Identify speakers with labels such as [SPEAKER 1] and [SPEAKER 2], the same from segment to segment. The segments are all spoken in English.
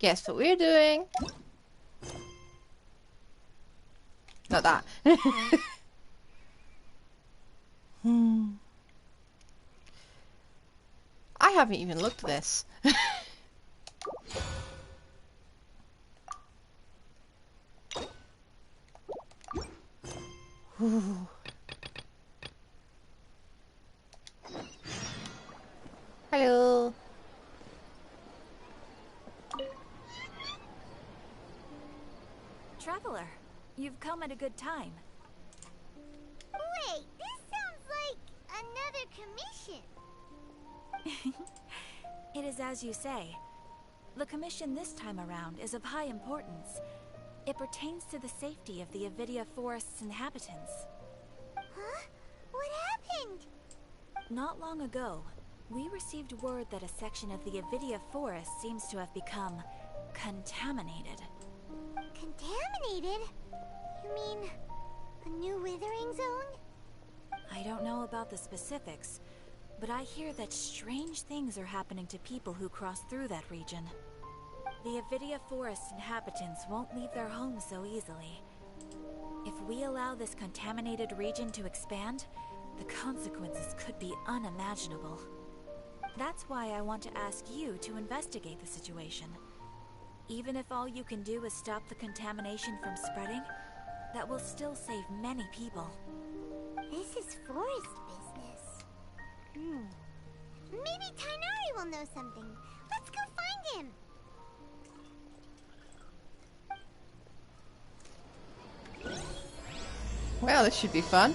[SPEAKER 1] Guess what we're doing? Not that. I haven't even looked at this. Ooh. Hello.
[SPEAKER 2] Traveler, you've come at a good time.
[SPEAKER 3] Wait, this sounds like another commission.
[SPEAKER 2] It is as you say. The commission this time around is of high importance. It pertains to the safety of the Avidia Forest's inhabitants.
[SPEAKER 3] Huh? What happened?
[SPEAKER 2] Not long ago, we received word that a section of the Avidia Forest seems to have become contaminated.
[SPEAKER 3] Contaminated? You mean a new withering zone?
[SPEAKER 2] I don't know about the specifics, but I hear that strange things are happening to people who cross through that region. The Avidia Forest inhabitants won't leave their homes so easily. If we allow this contaminated region to expand, the consequences could be unimaginable. That's why I want to ask you to investigate the situation. Even if all you can do is stop the contamination from spreading, that will still save many people.
[SPEAKER 3] This is forest business. Maybe Tainari will know something. Let's go find him.
[SPEAKER 1] Well, this should be fun.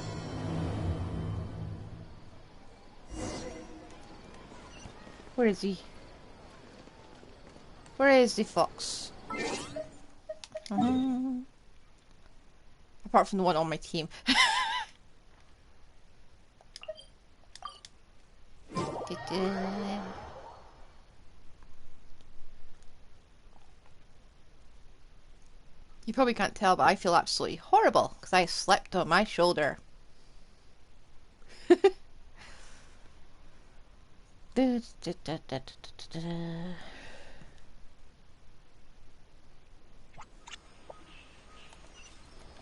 [SPEAKER 1] Where is he? Where is the fox? Apart from the one on my team. You probably can't tell, but I feel absolutely horrible because I slept on my shoulder.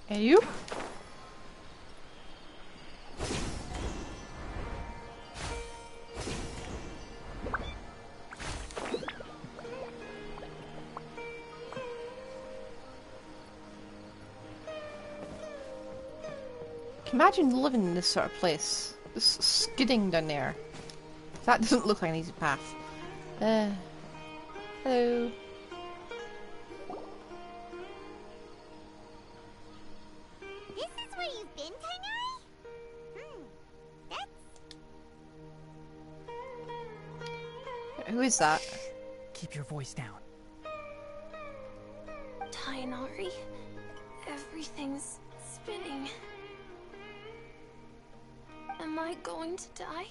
[SPEAKER 1] And you? Imagine living in this sort of place. Just skidding down there. That doesn't look like an easy path. Hello.
[SPEAKER 3] This is where you've been, Tainari? That's...
[SPEAKER 1] Who is that?
[SPEAKER 4] Keep your voice down.
[SPEAKER 5] Tainari, everything's spinning. Am I going to die?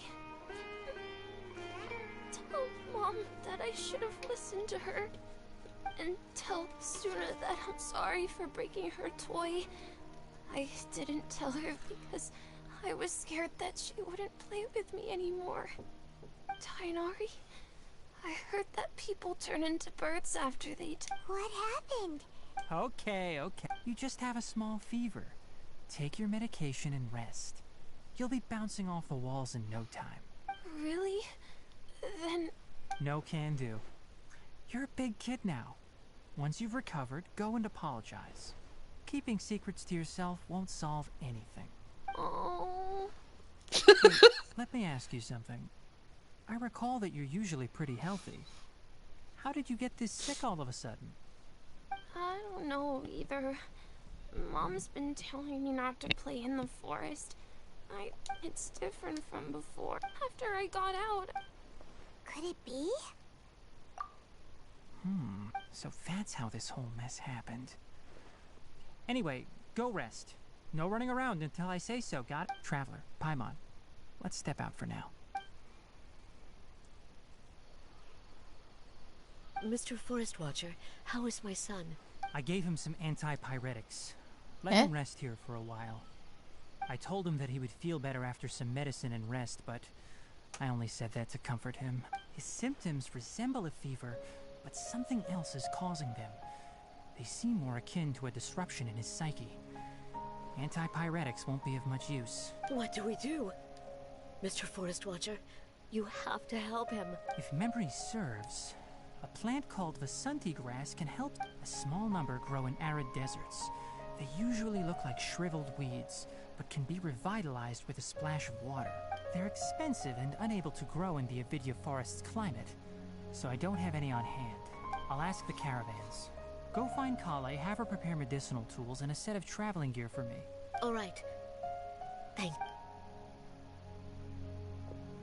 [SPEAKER 5] Tell Mom that I should have listened to her. And tell Suna that I'm sorry for breaking her toy. I didn't tell her because I was scared that she wouldn't play with me anymore. Tainari, I heard that people turn into birds after they die.
[SPEAKER 3] What happened?
[SPEAKER 4] Okay. You just have a small fever. Take your medication and rest. You'll be bouncing off the walls in no time.
[SPEAKER 5] Really? Then...
[SPEAKER 4] No can do. You're a big kid now. Once you've recovered, go and apologize. Keeping secrets to yourself won't solve anything.
[SPEAKER 5] Oh.
[SPEAKER 4] Wait, let me ask you something. I recall that you're usually pretty healthy. How did you get this sick all of a sudden?
[SPEAKER 5] I don't know either. Mom's been telling me not to play in the forest. It's different from before. After I got out.
[SPEAKER 3] Could it be?
[SPEAKER 4] So that's how this whole mess happened. Anyway, go rest. No running around until I say so, got it? Traveler, Paimon, let's step out for now.
[SPEAKER 6] Mr. Forest Watcher, how is my son?
[SPEAKER 4] I gave him some antipyretics. Let him rest here for a while. I told him that he would feel better after some medicine and rest, but I only said that to comfort him. His symptoms resemble a fever, but something else is causing them. They seem more akin to a disruption in his psyche. Antipyretics won't be of much use.
[SPEAKER 6] What do we do? Mr. Forest Watcher, you have to help him.
[SPEAKER 4] If memory serves, a plant called Vasanti grass can help. A small number grow in arid deserts. They usually look like shriveled weeds, but can be revitalized with a splash of water. They're expensive and unable to grow in the Avidia forest's climate, so I don't have any on hand. I'll ask the caravans. Go find Kale, have her prepare medicinal tools and a set of traveling gear for me.
[SPEAKER 6] All right. Thank.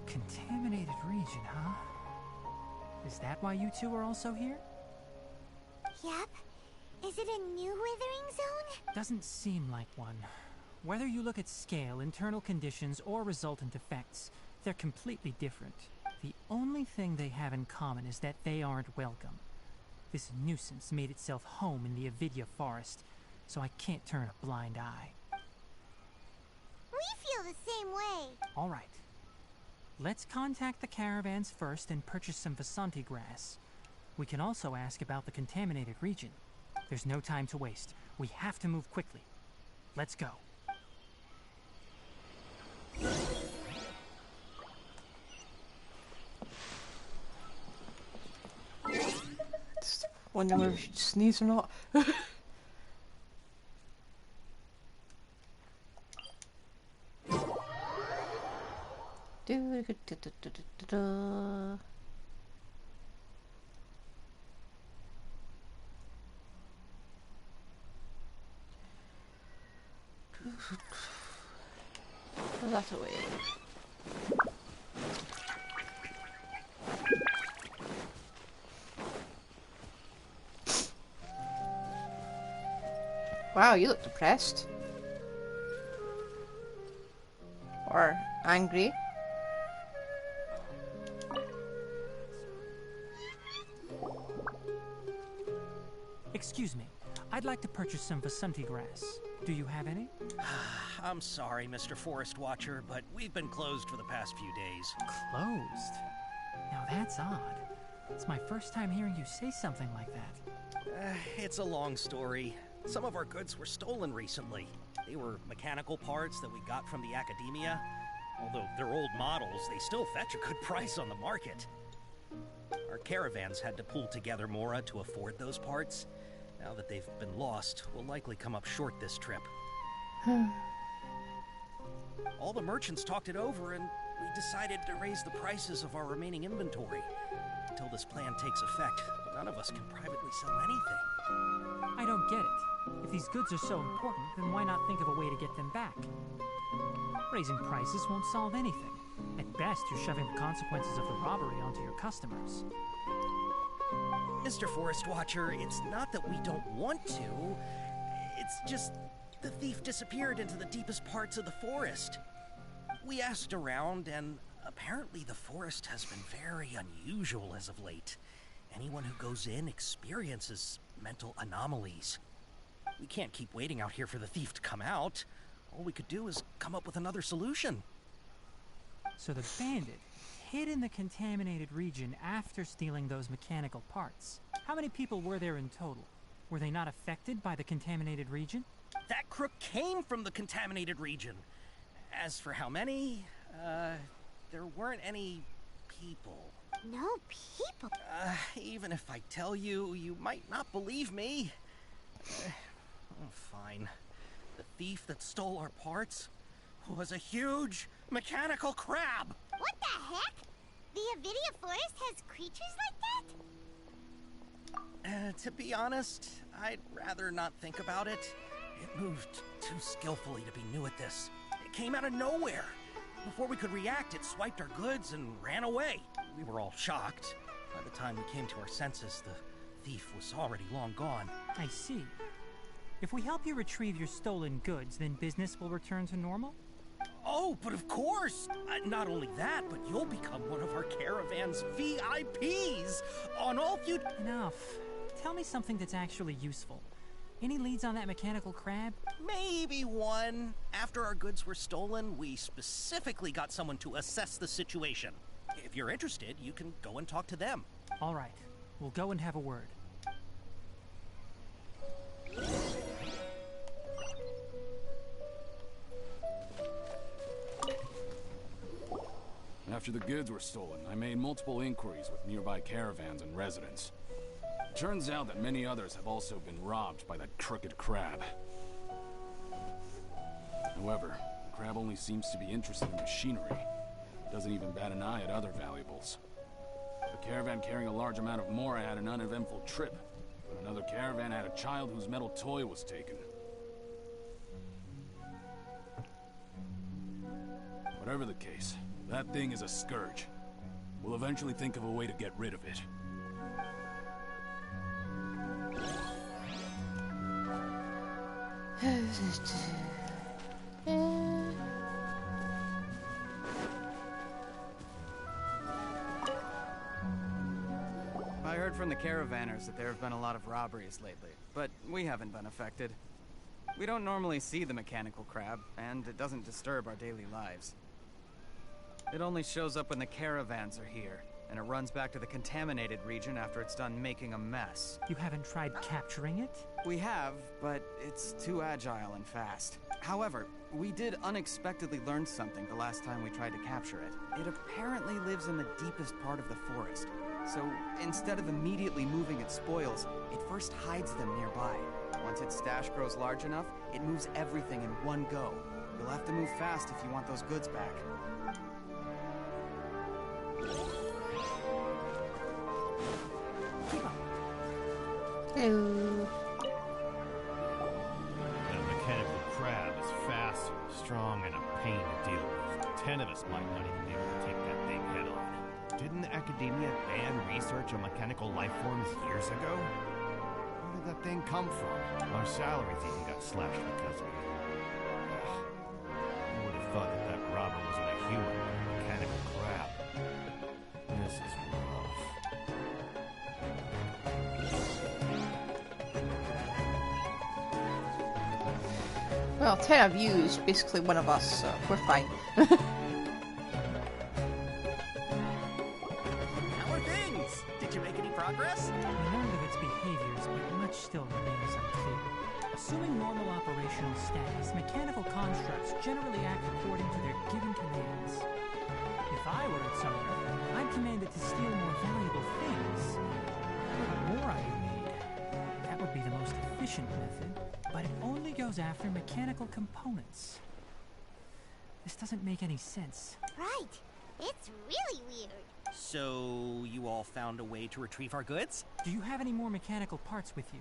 [SPEAKER 4] Contaminated region, huh? Is that why you two are also here?
[SPEAKER 3] Yep. Is it a new withering zone?
[SPEAKER 4] Doesn't seem like one. Whether you look at scale, internal conditions, or resultant effects, they're completely different. The only thing they have in common is that they aren't welcome. This nuisance made itself home in the Avidia forest, so I can't turn a blind eye.
[SPEAKER 3] We feel the same way.
[SPEAKER 4] All right. Let's contact the caravans first and purchase some Vasanti grass. We can also ask about the contaminated region. There's no time to waste. We have to move quickly. Let's go.
[SPEAKER 1] Just wondering if you should sneeze or not. Put that away. Wow, you look depressed. Or angry.
[SPEAKER 4] Excuse me. I'd like to purchase some Vasanti grass. Do you have any?
[SPEAKER 7] I'm sorry, Mr. Forest Watcher, but we've been closed for the past few days.
[SPEAKER 4] Closed? Now that's odd. It's my first time hearing you say something like that.
[SPEAKER 7] It's a long story. Some of our goods were stolen recently. They were mechanical parts that we got from the academia. Although they're old models, they still fetch a good price on the market. Our caravans had to pull together Mora to afford those parts. Now that they've been lost, we'll likely come up short this trip. All the merchants talked it over, and we decided to raise the prices of our remaining inventory. Until this plan takes effect, none of us can privately sell anything.
[SPEAKER 4] I don't get it. If these goods are so important, then why not think of a way to get them back? Raising prices won't solve anything. At best, you're shoving the consequences of the robbery onto your customers.
[SPEAKER 7] Mr. Forest Watcher, it's not that we don't want to. It's just the thief disappeared into the deepest parts of the forest. We asked around, and apparently the forest has been very unusual as of late. Anyone who goes in experiences mental anomalies. We can't keep waiting out here for the thief to come out. All we could do is come up with another solution.
[SPEAKER 4] So the bandit hid in the contaminated region after stealing those mechanical parts. How many people were there in total? Were they not affected by the contaminated region?
[SPEAKER 7] That crook came from the contaminated region. As for how many, there weren't any people.
[SPEAKER 3] No people.
[SPEAKER 7] Even if I tell you, you might not believe me. Fine. The thief that stole our parts was a huge mechanical crab.
[SPEAKER 3] What the heck? The Avidia forest has creatures like that?
[SPEAKER 7] To be honest, I'd rather not think about it. It moved too skillfully to be new at this. It came out of nowhere. Before we could react, it swiped our goods and ran away. We were all shocked. By the time we came to our senses, the thief was already long gone.
[SPEAKER 4] I see. If we help you retrieve your stolen goods, then business will return to normal?
[SPEAKER 7] Oh, but of course! Not only that, but you'll become one of our caravan's VIPs on all future...
[SPEAKER 4] Enough. Tell me something that's actually useful. Any leads on that mechanical crab?
[SPEAKER 7] Maybe one. After our goods were stolen, we specifically got someone to assess the situation. If you're interested, you can go and talk to them.
[SPEAKER 4] All right. We'll go and have a word.
[SPEAKER 8] After the goods were stolen, I made multiple inquiries with nearby caravans and residents. Turns out that many others have also been robbed by that crooked crab. However, the crab only seems to be interested in machinery. Doesn't even bat an eye at other valuables. A caravan carrying a large amount of Mora had an uneventful trip, but another caravan had a child whose metal toy was taken. Whatever the case, that thing is a scourge. We'll eventually think of a way to get rid of it.
[SPEAKER 9] I heard from the caravanners that there have been a lot of robberies lately, but we haven't been affected. We don't normally see the mechanical crab, and it doesn't disturb our daily lives. It only shows up when the caravans are here, and it runs back to the contaminated region after it's done making a mess.
[SPEAKER 4] You haven't tried capturing it?
[SPEAKER 9] We have, but it's too agile and fast. However, we did unexpectedly learn something the last time we tried to capture it. It apparently lives in the deepest part of the forest. So instead of immediately moving its spoils, it first hides them nearby. Once its stash grows large enough, it moves everything in one go. You'll have to move fast if you want those goods back.
[SPEAKER 4] Keep up.
[SPEAKER 1] Hello.
[SPEAKER 10] That mechanical crab is fast, strong, and a pain to deal with. 10 of us might not even be able to take that thing head on. Didn't academia ban research on mechanical life forms years ago? Where did that thing come from? Our salaries even got slashed because of it. Ugh. I would have thought that that robber wasn't a human, but a mechanical crab. This is rough.
[SPEAKER 1] Well, 10 of you is basically one of us, so we're fine.
[SPEAKER 7] How are things? Did you make any progress?
[SPEAKER 4] We learned of its behaviors, but much still remains unclear. Assuming normal operational status, mechanical constructs generally act according to their given commands. If I were at somewhere, I'm commanded to steal more valuable things. The more I made, that would be the most efficient method, but it only goes after mechanical components. This doesn't make any sense.
[SPEAKER 3] Right. It's really weird.
[SPEAKER 7] So, you all found a way to retrieve our goods?
[SPEAKER 4] Do you have any more mechanical parts with you?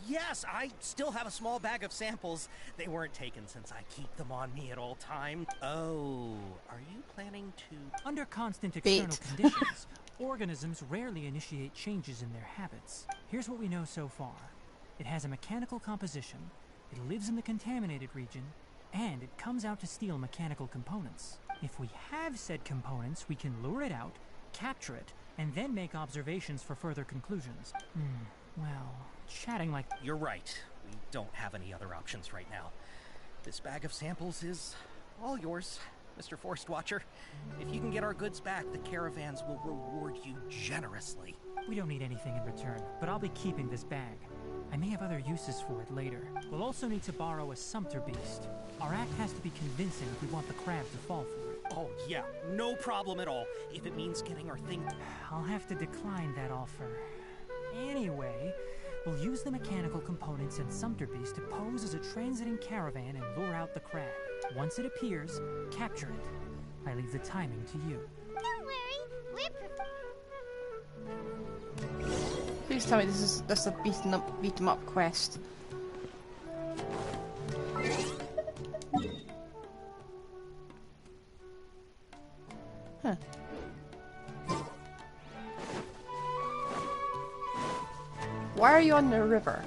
[SPEAKER 7] Yes, I still have a small bag of samples. They weren't taken since I keep them on me at all times. Oh, are you planning to...
[SPEAKER 4] Under constant external conditions, organisms rarely initiate changes in their habits. Here's what we know so far. It has a mechanical composition, it lives in the contaminated region, and it comes out to steal mechanical components. If we have said components, we can lure it out, capture it, and then make observations for further conclusions. Well, chatting like...
[SPEAKER 7] You're right. We don't have any other options right now. This bag of samples is all yours, Mr. Forest Watcher. If you can get our goods back, the caravans will reward you generously.
[SPEAKER 4] We don't need anything in return, but I'll be keeping this bag. I may have other uses for it later. We'll also need to borrow a sumpter beast. Our act has to be convincing if we want the crab to fall for it.
[SPEAKER 7] Oh, yeah, no problem at all. If it means getting our thing...
[SPEAKER 4] I'll have to decline that offer. Anyway, we'll use the mechanical components and sumpter beast to pose as a transiting caravan and lure out the crab. Once it appears, capture it. I leave the timing to you.
[SPEAKER 3] Don't worry. We're
[SPEAKER 1] Please tell me this is a beat 'em up quest. Huh. Why are you on the river?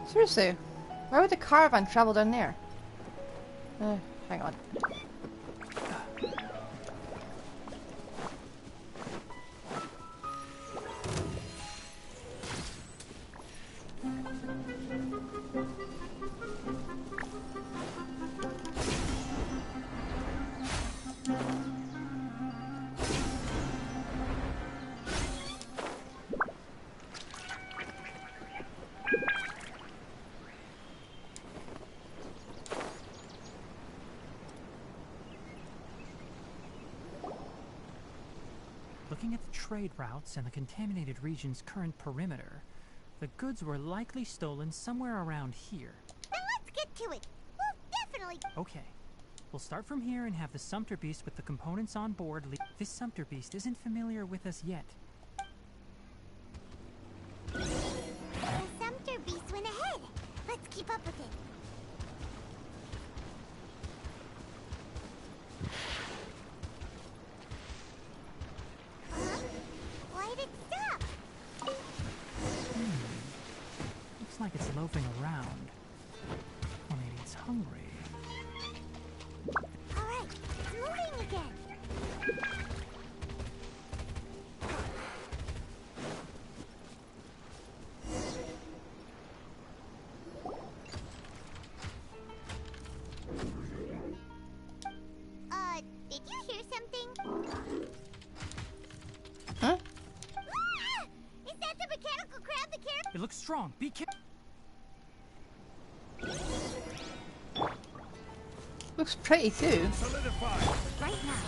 [SPEAKER 1] Seriously, why would the caravan travel down there? Hang on.
[SPEAKER 4] Looking at the trade routes and the contaminated region's current perimeter, the goods were likely stolen somewhere around here.
[SPEAKER 3] Then let's get to it. We'll definitely...
[SPEAKER 4] Okay. We'll start from here and have the Sumpter Beast with the components on board. This Sumpter Beast isn't familiar with us yet.
[SPEAKER 3] The Sumpter Beast went ahead. Let's keep up with it. Huh? Why'd it stop?
[SPEAKER 4] Looks like it's loafing around. Or maybe it's hungry.
[SPEAKER 3] Alright, it's moving again. Did you hear something?
[SPEAKER 1] Huh?
[SPEAKER 3] Ah! Is that the mechanical crab the carrot?
[SPEAKER 4] It looks strong. Be careful.
[SPEAKER 1] Looks pretty too.
[SPEAKER 10] Solidify.
[SPEAKER 3] Right now.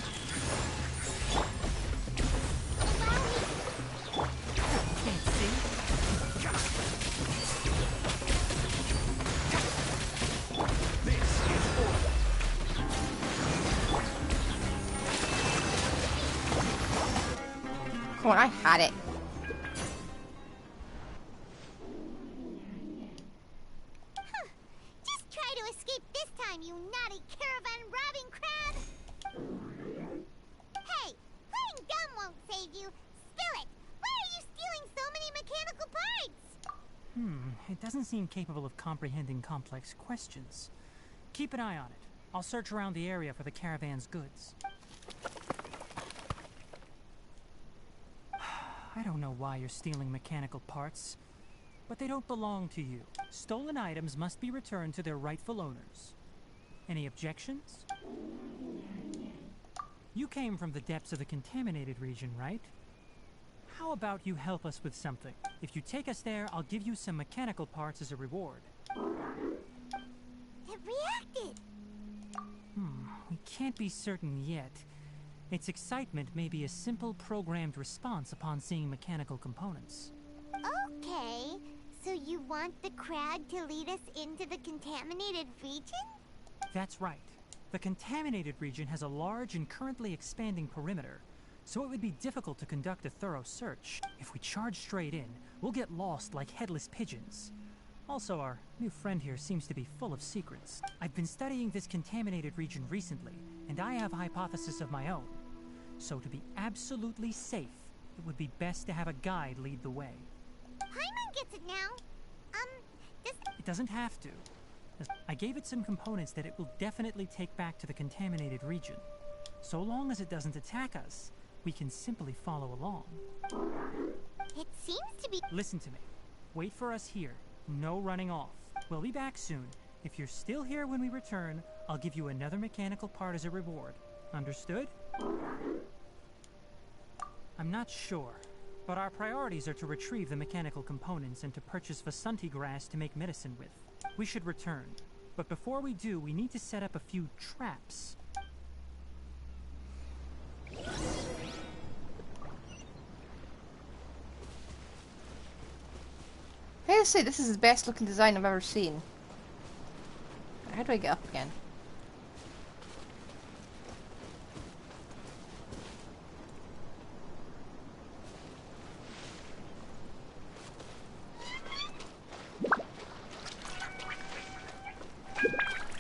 [SPEAKER 4] Can't see.
[SPEAKER 1] Come on, I had it.
[SPEAKER 3] Huh. Just try to escape this time, you naughty caravan robbing crab! Hey, playing dumb won't save you. Spill it! Why are you stealing so many mechanical parts?
[SPEAKER 4] It doesn't seem capable of comprehending complex questions. Keep an eye on it. I'll search around the area for the caravan's goods. I don't know why you're stealing mechanical parts, but they don't belong to you. Stolen items must be returned to their rightful owners. Any objections? You came from the depths of the contaminated region, right? How about you help us with something? If you take us there, I'll give you some mechanical parts as a reward.
[SPEAKER 3] It reacted!
[SPEAKER 4] We can't be certain yet. Its excitement may be a simple programmed response upon seeing mechanical components.
[SPEAKER 3] Okay, so you want the crowd to lead us into the contaminated region?
[SPEAKER 4] That's right. The contaminated region has a large and currently expanding perimeter, so it would be difficult to conduct a thorough search. If we charge straight in, we'll get lost like headless pigeons. Also, our new friend here seems to be full of secrets. I've been studying this contaminated region recently, and I have a hypothesis of my own. So to be absolutely safe, it would be best to have a guide lead the way.
[SPEAKER 3] Paimon gets it now.
[SPEAKER 4] It doesn't have to. I gave it some components that it will definitely take back to the contaminated region. So long as it doesn't attack us, we can simply follow along.
[SPEAKER 3] It seems to be...
[SPEAKER 4] Listen to me. Wait for us here. No running off. We'll be back soon. If you're still here when we return, I'll give you another mechanical part as a reward. Understood? I'm not sure, but our priorities are to retrieve the mechanical components and to purchase Vasanti grass to make medicine with. We should return, but before we do, we need to set up a few traps.
[SPEAKER 1] I gotta say, this is the best looking design I've ever seen. How do I get up again?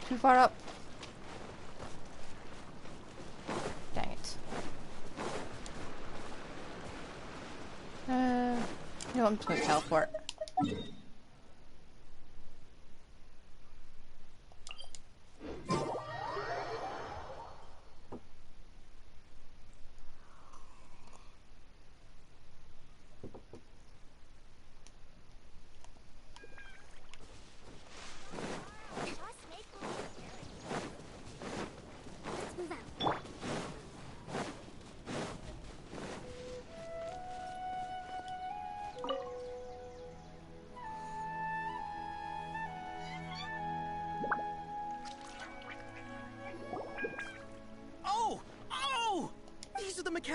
[SPEAKER 1] Too far up. Dang it. You know what, I'm just gonna teleport.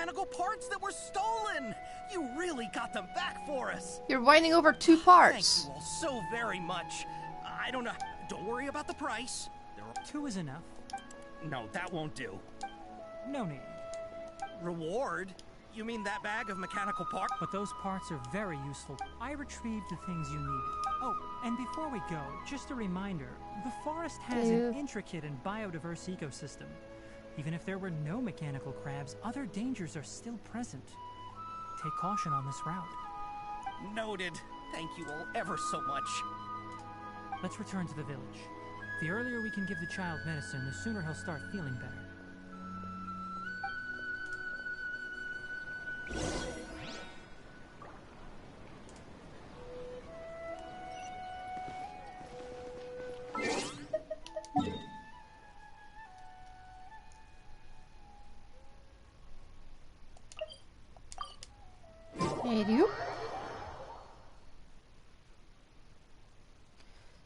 [SPEAKER 7] mechanical parts that were stolen! You really got them back for us!
[SPEAKER 1] You're whining over 2
[SPEAKER 7] Thank
[SPEAKER 1] parts.
[SPEAKER 7] you all so very much. I don't know. Don't worry about the price.
[SPEAKER 4] 2 is enough.
[SPEAKER 7] No, that won't do.
[SPEAKER 4] No need.
[SPEAKER 7] Reward? You mean that bag of mechanical parts?
[SPEAKER 4] But those parts are very useful. I retrieved the things you needed. Oh, and before we go, just a reminder, the forest has an intricate and biodiverse ecosystem. Even if there were no mechanical crabs, other dangers are still present. Take caution on this route.
[SPEAKER 7] Noted. Thank you all ever so much.
[SPEAKER 4] Let's return to the village. The earlier we can give the child medicine, the sooner he'll start feeling better.
[SPEAKER 1] Hey, you.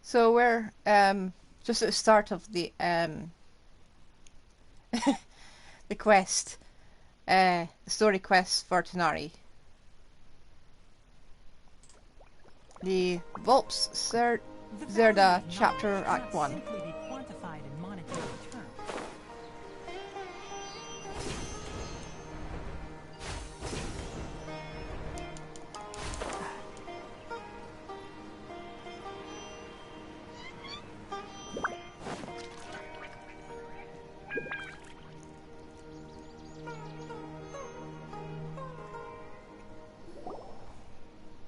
[SPEAKER 1] So we're just at the start of the the quest, the story quest for Tanari. The Vulpes Zerda chapter Act 1.
[SPEAKER 4] Simply be quantified in monetary terms.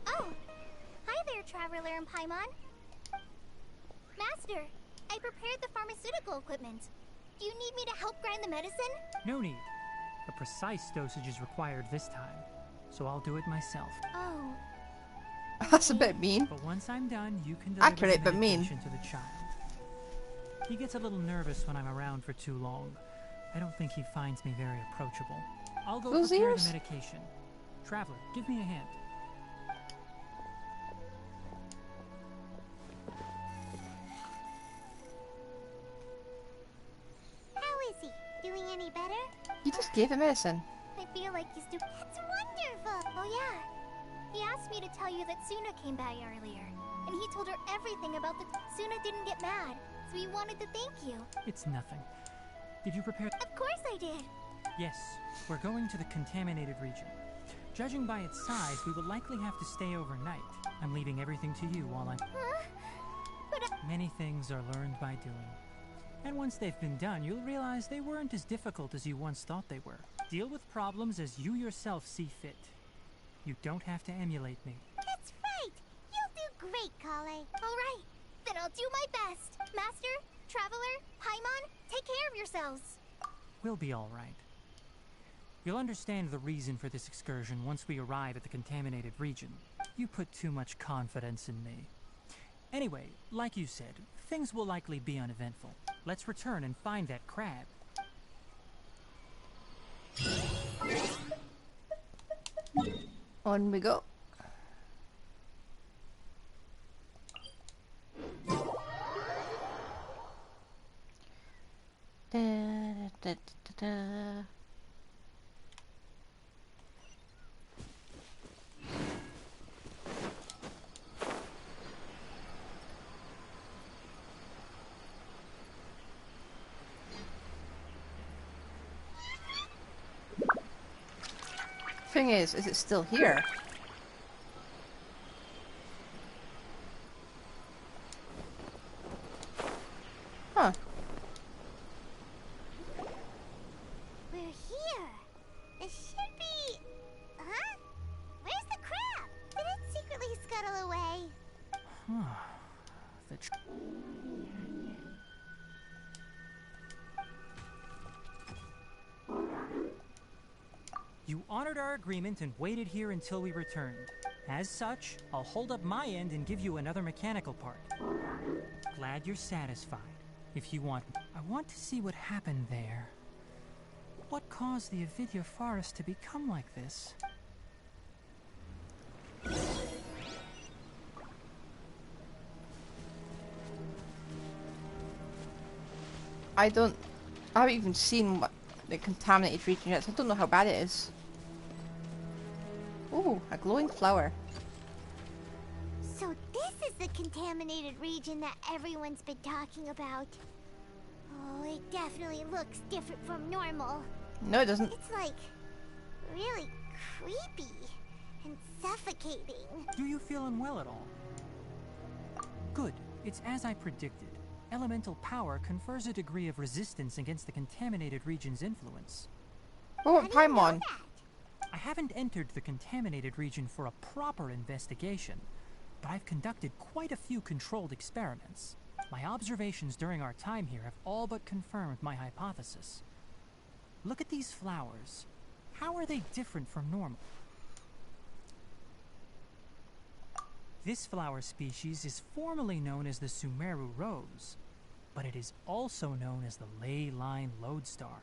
[SPEAKER 3] Oh, hi there, Traveler and Paimon. Master, I prepared the pharmaceutical equipment. Do you need me to help grind the medicine?
[SPEAKER 4] No need. A precise dosage is required this time, so I'll do it myself.
[SPEAKER 3] Oh,
[SPEAKER 1] That's a bit mean.
[SPEAKER 4] But once I'm done, you can deliver
[SPEAKER 1] Accurate,
[SPEAKER 4] the
[SPEAKER 1] but mean.
[SPEAKER 4] medication to the child. He gets a little nervous when I'm around for too long. I don't think he finds me very approachable. I'll go
[SPEAKER 1] Those
[SPEAKER 4] prepare
[SPEAKER 1] ears?
[SPEAKER 4] the medication. Traveler, give me a hand.
[SPEAKER 3] how is he? Doing any better?
[SPEAKER 1] You just gave him medicine.
[SPEAKER 3] I feel like he's doing... That's wonderful! Oh yeah, he asked me to tell you that Suna came by earlier. And he told her everything about the... Suna didn't get mad, so he wanted to thank you.
[SPEAKER 4] It's nothing. Did you prepare?
[SPEAKER 3] Of course I did!
[SPEAKER 4] Yes, we're going to the contaminated region. Judging by its size, we will likely have to stay overnight. I'm leaving everything to you while I'm...
[SPEAKER 3] Huh? But
[SPEAKER 4] Many things are learned by doing. And once they've been done, you'll realize they weren't as difficult as you once thought they were. Deal with problems as you yourself see fit. You don't have to emulate me.
[SPEAKER 3] that's right! You'll do great, Kale. Alright, then I'll do my best. Master, Traveler, Paimon, take care of yourselves.
[SPEAKER 4] We'll be all right. You'll understand the reason for this excursion once we arrive at the contaminated region. You put too much confidence in me. Anyway, like you said, things will likely be uneventful. Let's return and find that crab.
[SPEAKER 1] On we go. Da, da, da, da, da. Thing is it still here? Huh.
[SPEAKER 3] We're here. It should be... Huh? Where's the crab? Did it secretly scuttle away?
[SPEAKER 4] The tr- You honored our agreement and waited here until we returned. As such, I'll hold up my end and give you another mechanical part. Glad you're satisfied. If you want... I want to see what happened there. What caused the Avidya forest to become like this?
[SPEAKER 1] I haven't even seen what the contaminated region yet, so I don't know how bad it is. Ooh, a glowing flower.
[SPEAKER 3] So this is the contaminated region that everyone's been talking about. Oh, it definitely looks different from normal.
[SPEAKER 1] No, it doesn't.
[SPEAKER 3] It's like really creepy and suffocating.
[SPEAKER 4] Do you feel unwell at all? Good. It's as I predicted. Elemental power confers a degree of resistance against the contaminated region's influence.
[SPEAKER 1] Oh,
[SPEAKER 3] How do you know
[SPEAKER 1] Paimon.
[SPEAKER 3] that?
[SPEAKER 4] I haven't entered the contaminated region for a proper investigation, but I've conducted quite a few controlled experiments. My observations during our time here have all but confirmed my hypothesis. Look at these flowers. How are they different from normal? This flower species is formally known as the Sumeru rose, but it is also known as the ley line lodestar.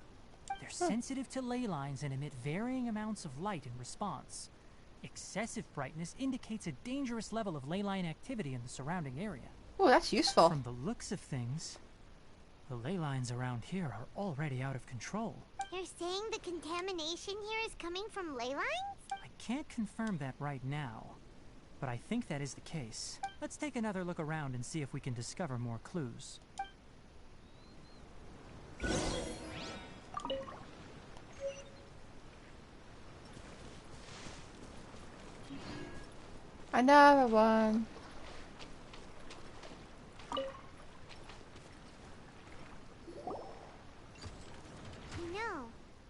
[SPEAKER 4] They're sensitive to ley lines and emit varying amounts of light in response. Excessive brightness indicates a dangerous level of ley line activity in the surrounding area.
[SPEAKER 1] Oh, that's useful.
[SPEAKER 4] From the looks of things, the ley lines around here are already out of control.
[SPEAKER 3] You're saying the contamination here is coming from ley lines?
[SPEAKER 4] I can't confirm that right now, but I think that is the case. Let's take another look around and see if we can discover more clues.
[SPEAKER 1] Another one.
[SPEAKER 3] You know,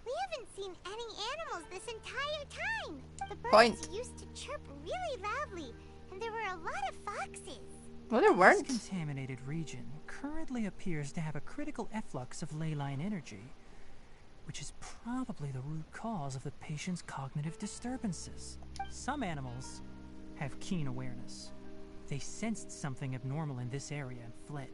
[SPEAKER 3] we haven't seen any animals this entire time. The birds
[SPEAKER 1] Point.
[SPEAKER 3] used to chirp really loudly, and there were a lot of foxes.
[SPEAKER 1] Well, there
[SPEAKER 4] This
[SPEAKER 1] weren't.
[SPEAKER 4] contaminated region currently appears to have a critical efflux of ley line energy, which is probably the root cause of the patient's cognitive disturbances. Some animals have keen awareness. They sensed something abnormal in this area and fled.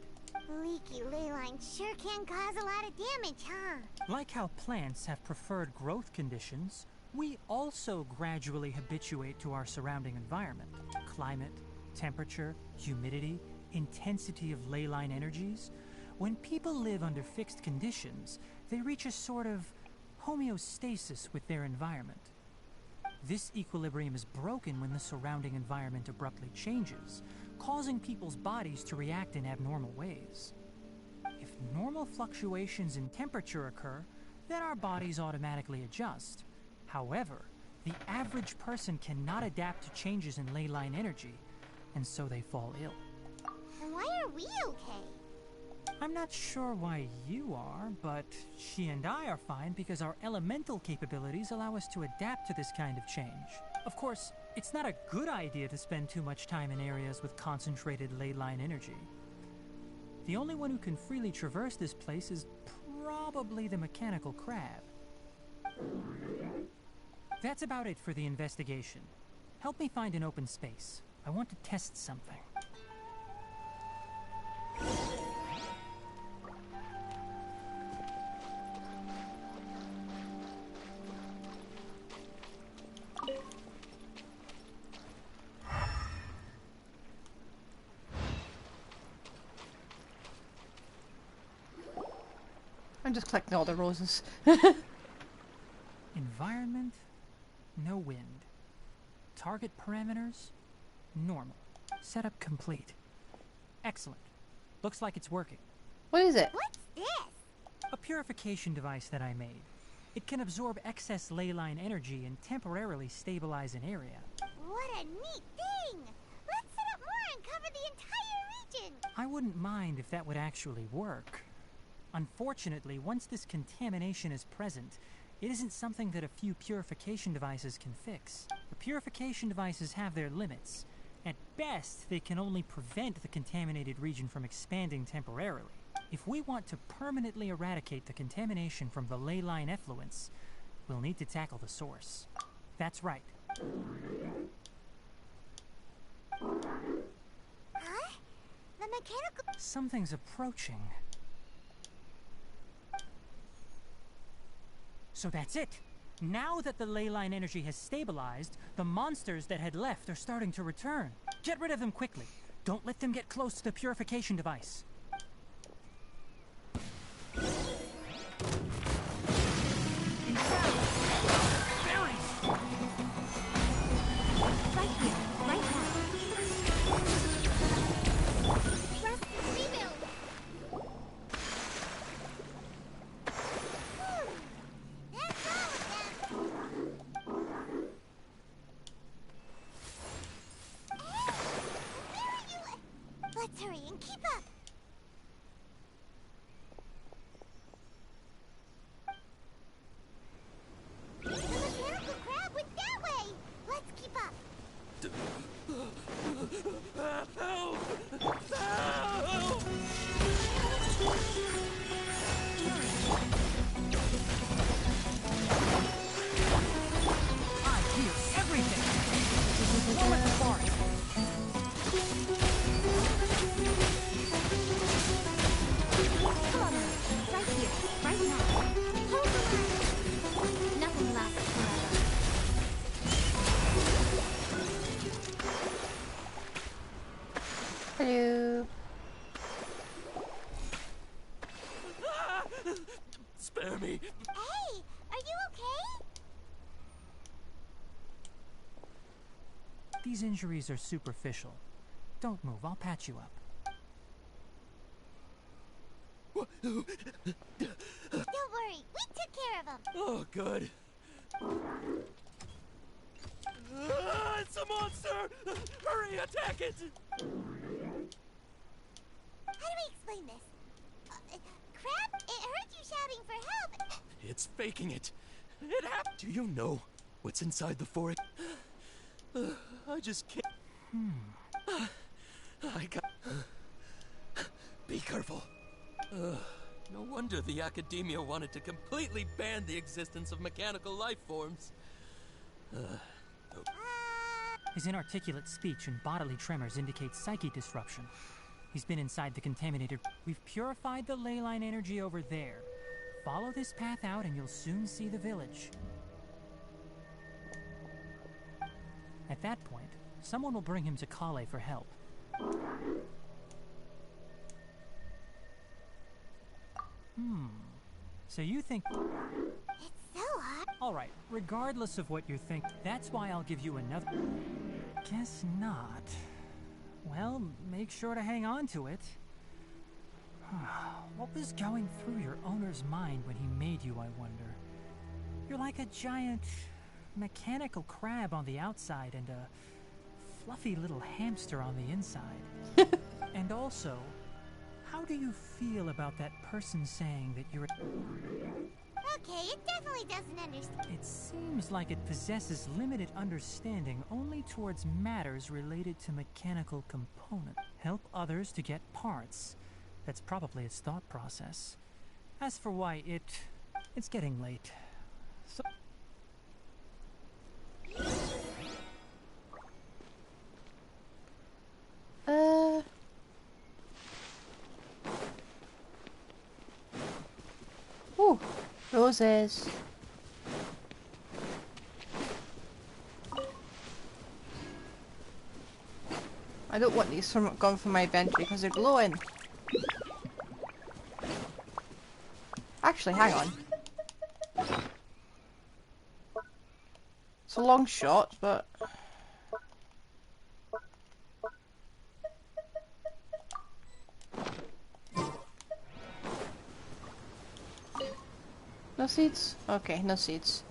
[SPEAKER 3] Leaky ley lines sure can cause a lot of damage, huh?
[SPEAKER 4] Like how plants have preferred growth conditions, we also gradually habituate to our surrounding environment. Climate, temperature, humidity, intensity of ley line energies. When people live under fixed conditions, they reach a sort of homeostasis with their environment. This equilibrium is broken when the surrounding environment abruptly changes, causing people's bodies to react in abnormal ways. If normal fluctuations in temperature occur, then our bodies automatically adjust. However, the average person cannot adapt to changes in ley line energy, and so they fall ill.
[SPEAKER 3] And why are we okay?
[SPEAKER 4] I'm not sure why you are, but she and I are fine because our elemental capabilities allow us to adapt to this kind of change. Of course, it's not a good idea to spend too much time in areas with concentrated ley line energy. The only one who can freely traverse this place is probably the mechanical crab. That's about it for the investigation. Help me find an open space. I want to test something.
[SPEAKER 1] I'm just collecting all the roses.
[SPEAKER 4] Environment, no wind. Target parameters, normal. Setup complete. Excellent. Looks like it's working.
[SPEAKER 1] What is it?
[SPEAKER 3] What's this?
[SPEAKER 4] A purification device that I made. It can absorb excess ley line energy and temporarily stabilize an area.
[SPEAKER 3] What a neat thing! Let's set up more and cover the entire region!
[SPEAKER 4] I wouldn't mind if that would actually work. Unfortunately, once this contamination is present, it isn't something that a few purification devices can fix. The purification devices have their limits. At best, they can only prevent the contaminated region from expanding temporarily. If we want to permanently eradicate the contamination from the ley line effluence, we'll need to tackle the source. That's right.
[SPEAKER 3] Huh? The mechanical...
[SPEAKER 4] Something's approaching. So that's it. Now that the ley line energy has stabilized, the monsters that had left are starting to return. Get rid of them quickly. Don't let them get close to the purification device. Berries!
[SPEAKER 11] Spare me.
[SPEAKER 3] Hey, are you okay?
[SPEAKER 4] These injuries are superficial. Don't move, I'll patch you up.
[SPEAKER 3] Don't worry, we took care of him.
[SPEAKER 11] Oh, good. It's a monster! Hurry, attack it!
[SPEAKER 3] How do we explain this? Crab, it heard you shouting for help.
[SPEAKER 11] It's faking it. It happened. Do you know what's inside the forest? I just can't. I got. Be careful. No wonder the academia wanted to completely ban the existence of mechanical life forms.
[SPEAKER 4] His inarticulate speech and bodily tremors indicate psyche disruption. He's been inside the contaminated... We've purified the ley line energy over there. Follow this path out and you'll soon see the village. At that point, someone will bring him to Kale for help. So you think...
[SPEAKER 3] It's so hot.
[SPEAKER 4] Alright, regardless of what you think, that's why I'll give you another... Guess not. Well, make sure to hang on to it. What was going through your owner's mind when he made you, I wonder? You're like a giant mechanical crab on the outside and a fluffy little hamster on the inside. And also, how do you feel about that person saying that you're...
[SPEAKER 3] Okay, it definitely doesn't understand.
[SPEAKER 4] It seems like it possesses limited understanding only towards matters related to mechanical components. Help others to get parts. That's probably its thought process. As for why it's getting late. So...
[SPEAKER 1] Ooh, roses. I don't want these gone from my inventory because they're glowing. Actually, hang on. It's a long shot, but... No seeds? Okay, no seeds.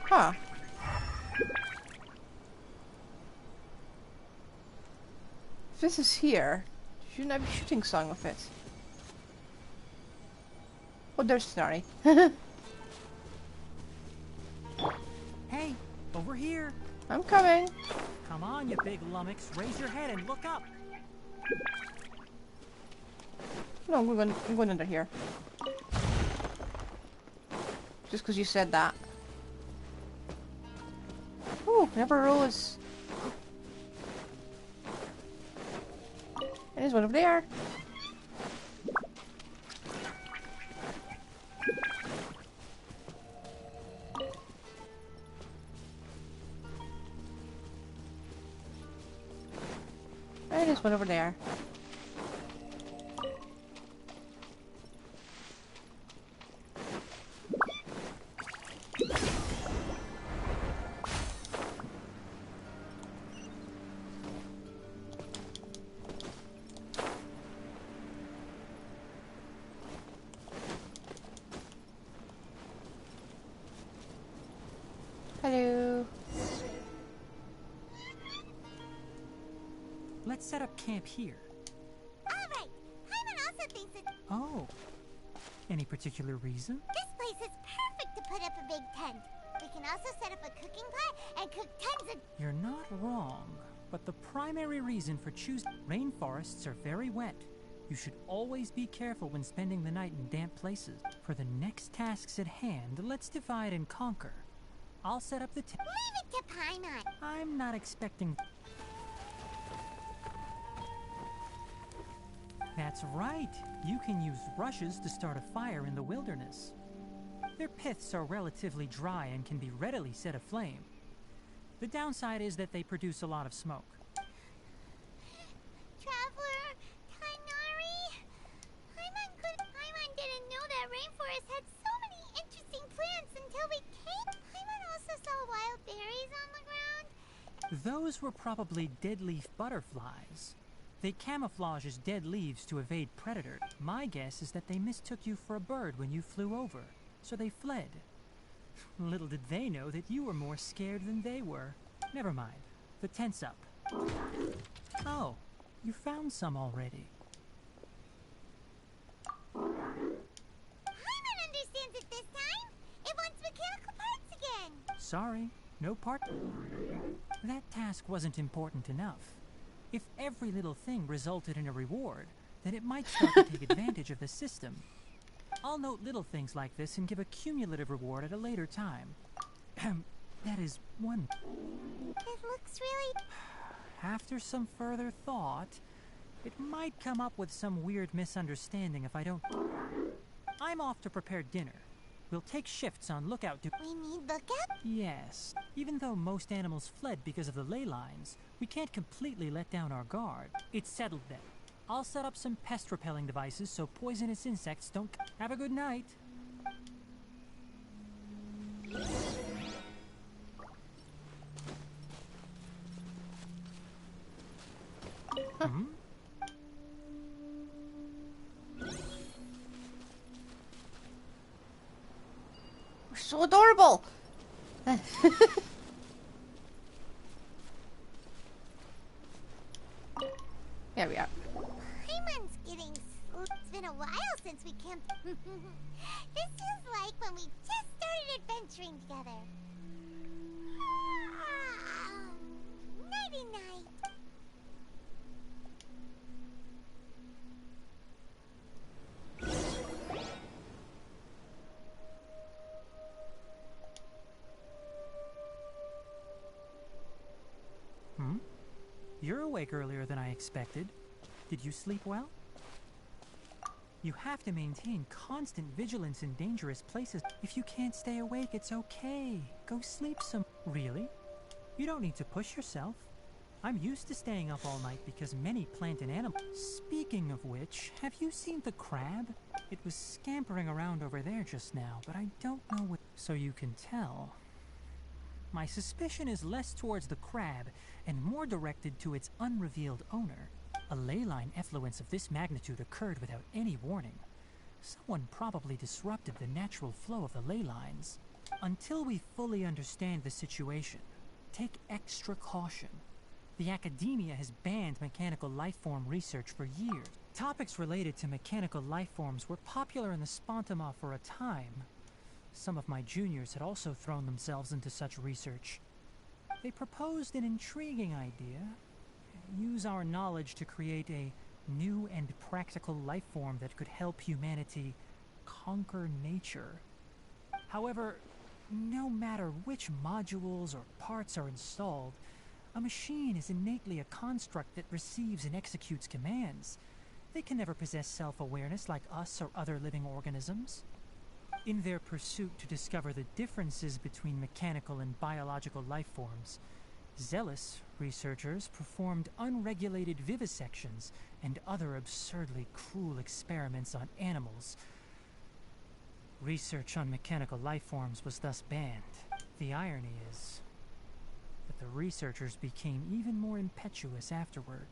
[SPEAKER 1] Huh. If this is here, shouldn't I be shooting song with it? Oh, there's Snarry.
[SPEAKER 4] Hey, over here!
[SPEAKER 1] I'm coming.
[SPEAKER 4] Come on, you big lummox, raise your head and look up!
[SPEAKER 1] No, I'm going under here. Just because you said that. Ooh, never rose. There's one over there. There's one over there. Hello.
[SPEAKER 4] Let's set up camp here.
[SPEAKER 3] Alright, Hyman also thinks that
[SPEAKER 4] Oh. Any particular reason?
[SPEAKER 3] this place is perfect to put up a big tent. We can also set up a cooking pot and cook tons of...
[SPEAKER 4] You're not wrong, but the primary reason for choosing rainforests are very wet. You should always be careful when spending the night in damp places. For the next tasks at hand, let's divide and conquer. I'll set up the tent.
[SPEAKER 3] Leave it to Paimon.
[SPEAKER 4] I'm not expecting... That's right. You can use rushes to start a fire in the wilderness. Their piths are relatively dry and can be readily set aflame. The downside is that they produce a lot of smoke.
[SPEAKER 3] Traveler, Tainari, Paimon didn't know that rainforest had so many interesting plants until we came. Paimon also saw wild berries on the ground.
[SPEAKER 4] Those were probably deadleaf butterflies. They camouflage as dead leaves to evade predators. My guess is that they mistook you for a bird when you flew over, so they fled. Little did they know that you were more scared than they were. Never mind. The tent's up. Oh, you found some already.
[SPEAKER 3] Paimon understands it this time. It wants mechanical parts again.
[SPEAKER 4] Sorry, no part. That task wasn't important enough. If every little thing resulted in a reward, then it might start to take advantage of the system. I'll note little things like this and give a cumulative reward at a later time. That is one.
[SPEAKER 3] It looks really...
[SPEAKER 4] After some further thought, it might come up with some weird misunderstanding if I don't... I'm off to prepare dinner. We'll take shifts on lookout to...
[SPEAKER 3] We need lookout?
[SPEAKER 4] Yes. Even though most animals fled because of the ley lines, we can't completely let down our guard. It's settled then. I'll set up some pest-repelling devices so poisonous insects don't... Have a good night. Hmm?
[SPEAKER 1] We're so adorable! There we are.
[SPEAKER 3] Paimon's getting... It's been a while since we camped. This is like when we just started adventuring together. Nighty-night.
[SPEAKER 4] Hmm? You're awake earlier than I expected. Did you sleep well? You have to maintain constant vigilance in dangerous places. If you can't stay awake, it's okay. Go sleep some... Really? You don't need to push yourself. I'm used to staying up all night because many plant and animal... Speaking of which, have you seen the crab? It was scampering around over there just now, but I don't know what... So you can tell. My suspicion is less towards the crab and more directed to its unrevealed owner. A ley line effluence of this magnitude occurred without any warning. Someone probably disrupted the natural flow of the ley lines. Until we fully understand the situation, take extra caution. The academia has banned mechanical lifeform research for years. Topics related to mechanical lifeforms were popular in the Spontama for a time. Some of my juniors had also thrown themselves into such research. They proposed an intriguing idea. Use our knowledge to create a new and practical life form that could help humanity conquer nature. However, no matter which modules or parts are installed, a machine is innately a construct that receives and executes commands. They can never possess self-awareness like us or other living organisms. In their pursuit to discover the differences between mechanical and biological life forms, zealous researchers performed unregulated vivisections and other absurdly cruel experiments on animals. Research on mechanical life forms was thus banned. The irony is that the researchers became even more impetuous afterward.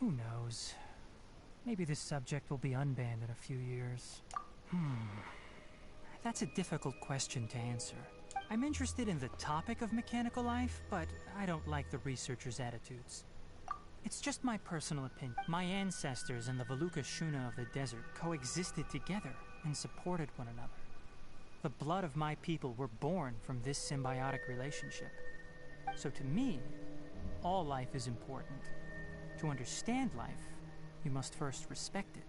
[SPEAKER 4] Who knows? Maybe this subject will be unbanned in a few years. That's a difficult question to answer. I'm interested in the topic of mechanical life, but I don't like the researchers' attitudes. It's just my personal opinion. My ancestors and the Vulpes Shuna of the desert coexisted together and supported one another. The blood of my people were born from this symbiotic relationship. So to me, all life is important. To understand life, you must first respect it.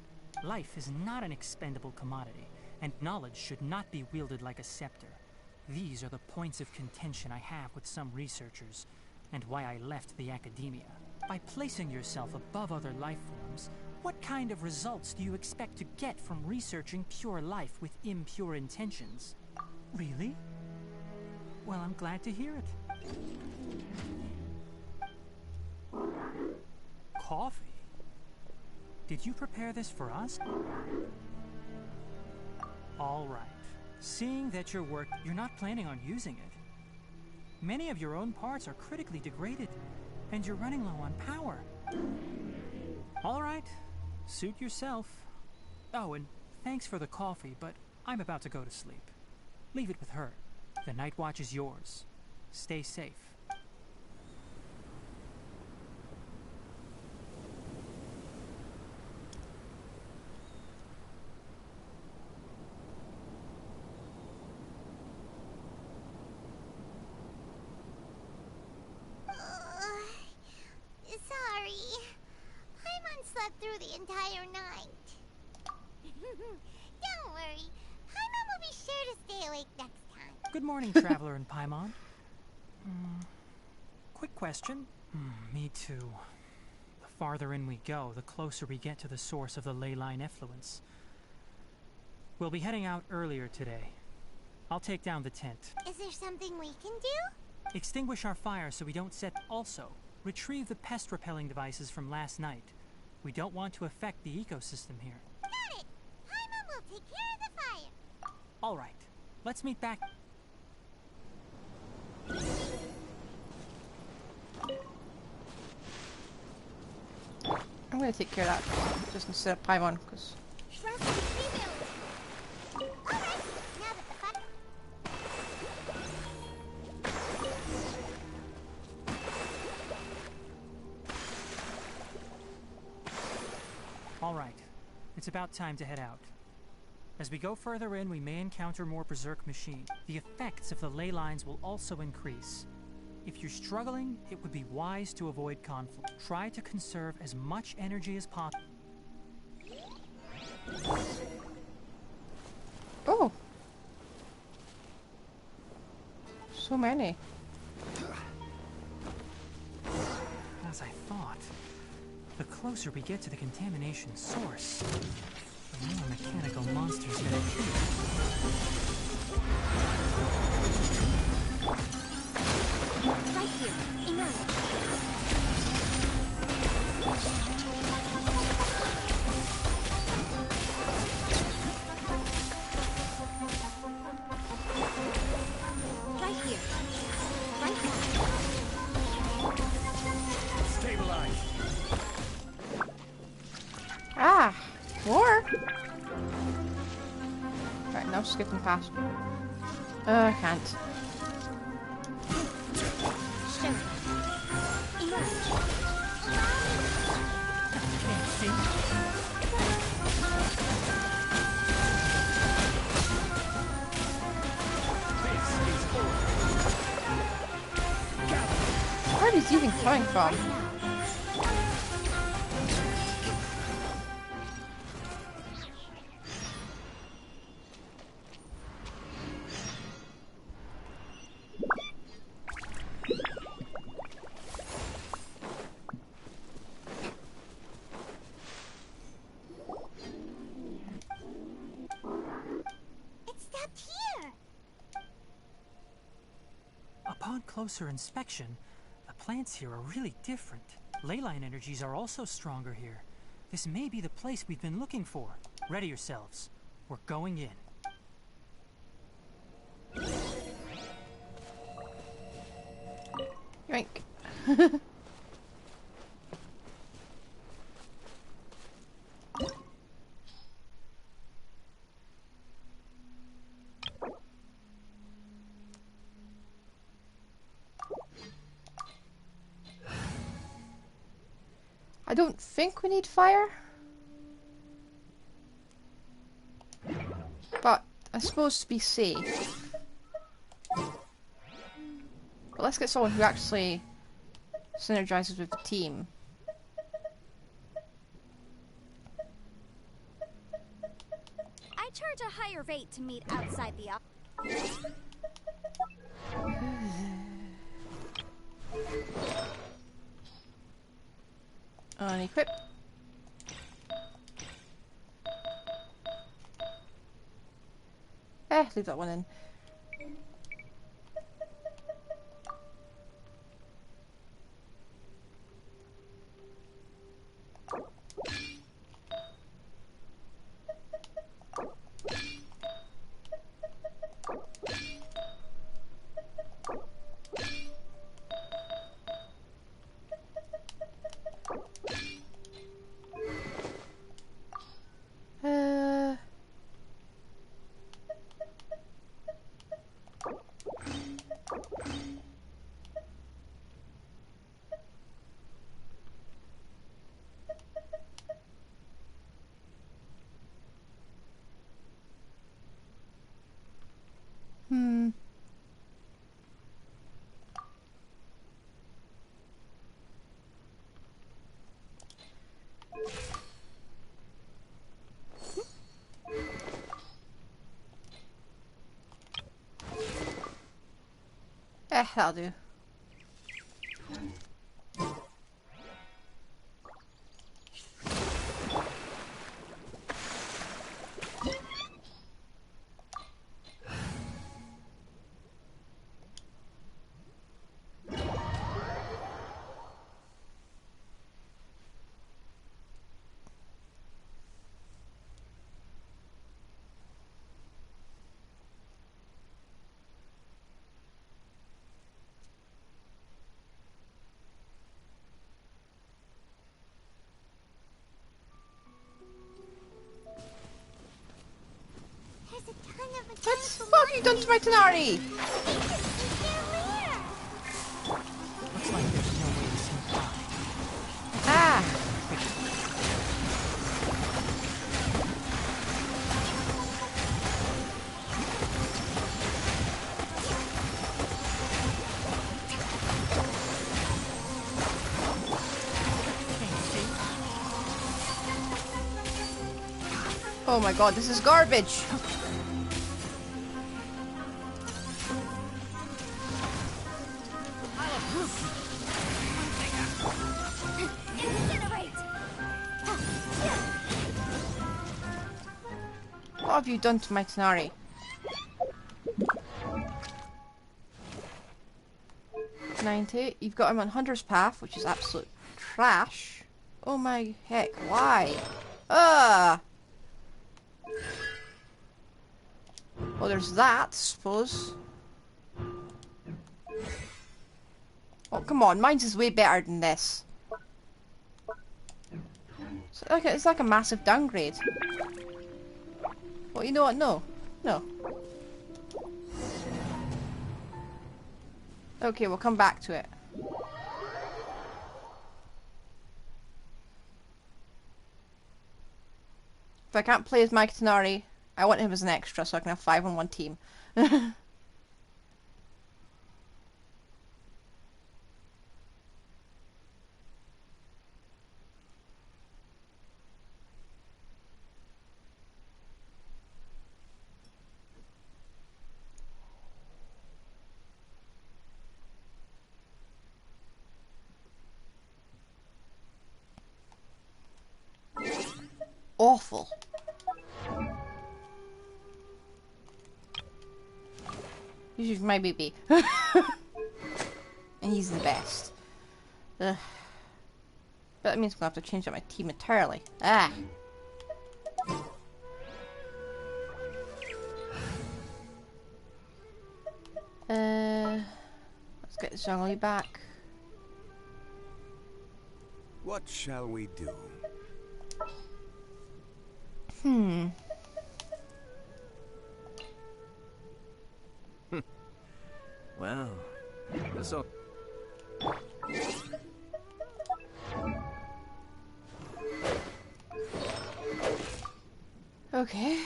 [SPEAKER 4] Life is not an expendable commodity, and knowledge should not be wielded like a scepter. These are the points of contention I have with some researchers, and why I left the academia. By placing yourself above other life forms, What kind of results do you expect to get from researching pure life with impure intentions? Really? Well, I'm glad to hear it. Coffee? Did you prepare this for us? All right. Seeing that you're not planning on using it. Many of your own parts are critically degraded, and you're running low on power. All right. Suit yourself. Oh, and thanks for the coffee, but I'm about to go to sleep. Leave it with her. The night watch is yours. Stay safe.
[SPEAKER 3] Sorry. Paimon slept through the entire night. Don't worry. Paimon will be sure to stay awake next time.
[SPEAKER 4] Good morning, Traveler and Paimon. Quick question. Me too. The farther in we go, the closer we get to the source of the ley line effluence. We'll be heading out earlier today. I'll take down the tent.
[SPEAKER 3] Is there something we can do?
[SPEAKER 4] Extinguish our fire so we don't set... Also, retrieve the pest-repelling devices from last night. We don't want to affect the ecosystem here.
[SPEAKER 3] Got it! Paimon will take care of the fire.
[SPEAKER 4] All right. Let's meet back...
[SPEAKER 1] I'm gonna take care of that just instead of Paimon, because...
[SPEAKER 3] Alright, now that the fire...
[SPEAKER 4] All right. It's about time to head out. As we go further in, we may encounter more berserk machines. The effects of the ley lines will also increase. If you're struggling, it would be wise to avoid conflict. Try to conserve as much energy as possible.
[SPEAKER 1] Oh! So many.
[SPEAKER 4] As I thought, the closer we get to the contamination source, the more mechanical monsters there appear.
[SPEAKER 3] Right here. Emerge. Right here. Right now.
[SPEAKER 7] Stabilize.
[SPEAKER 1] Ah! More! Right, now skipping past. I can't.
[SPEAKER 3] Sure. Emerge.
[SPEAKER 4] Can't see.
[SPEAKER 1] Where are these even coming from?
[SPEAKER 4] Upon closer inspection, the plants here are really different. Ley line energies are also stronger here. This may be the place we've been looking for. Ready yourselves. We're going in.
[SPEAKER 1] Yoink. I don't think we need fire. But I'm supposed to be safe. But let's get someone who actually synergizes with the team.
[SPEAKER 3] I charge a higher rate to meet outside the office.
[SPEAKER 1] Unequip. to leave that one in. That'll do. What have you done to my Tenari?
[SPEAKER 4] Looks like there's no way to sneak by.
[SPEAKER 1] Ah! Oh my god, this is garbage! What have you done to my Tenari? $90. You've got him on Hunter's Path, which is absolute trash. Oh my heck, why? Well, there's that, I suppose. Oh, come on, mine's is way better than this. It's like a massive downgrade. Well, you know what? No. No. Okay, we'll come back to it. If I can't play as Mike Tenari, I want him as an extra so I can have 5 on one team. Awful. He's my baby. And he's the best. Ugh. But that means I'm going to have to change up my team entirely. Ah! Let's get Zhongli back.
[SPEAKER 12] What shall we do?
[SPEAKER 11] Well, so...
[SPEAKER 1] Okay.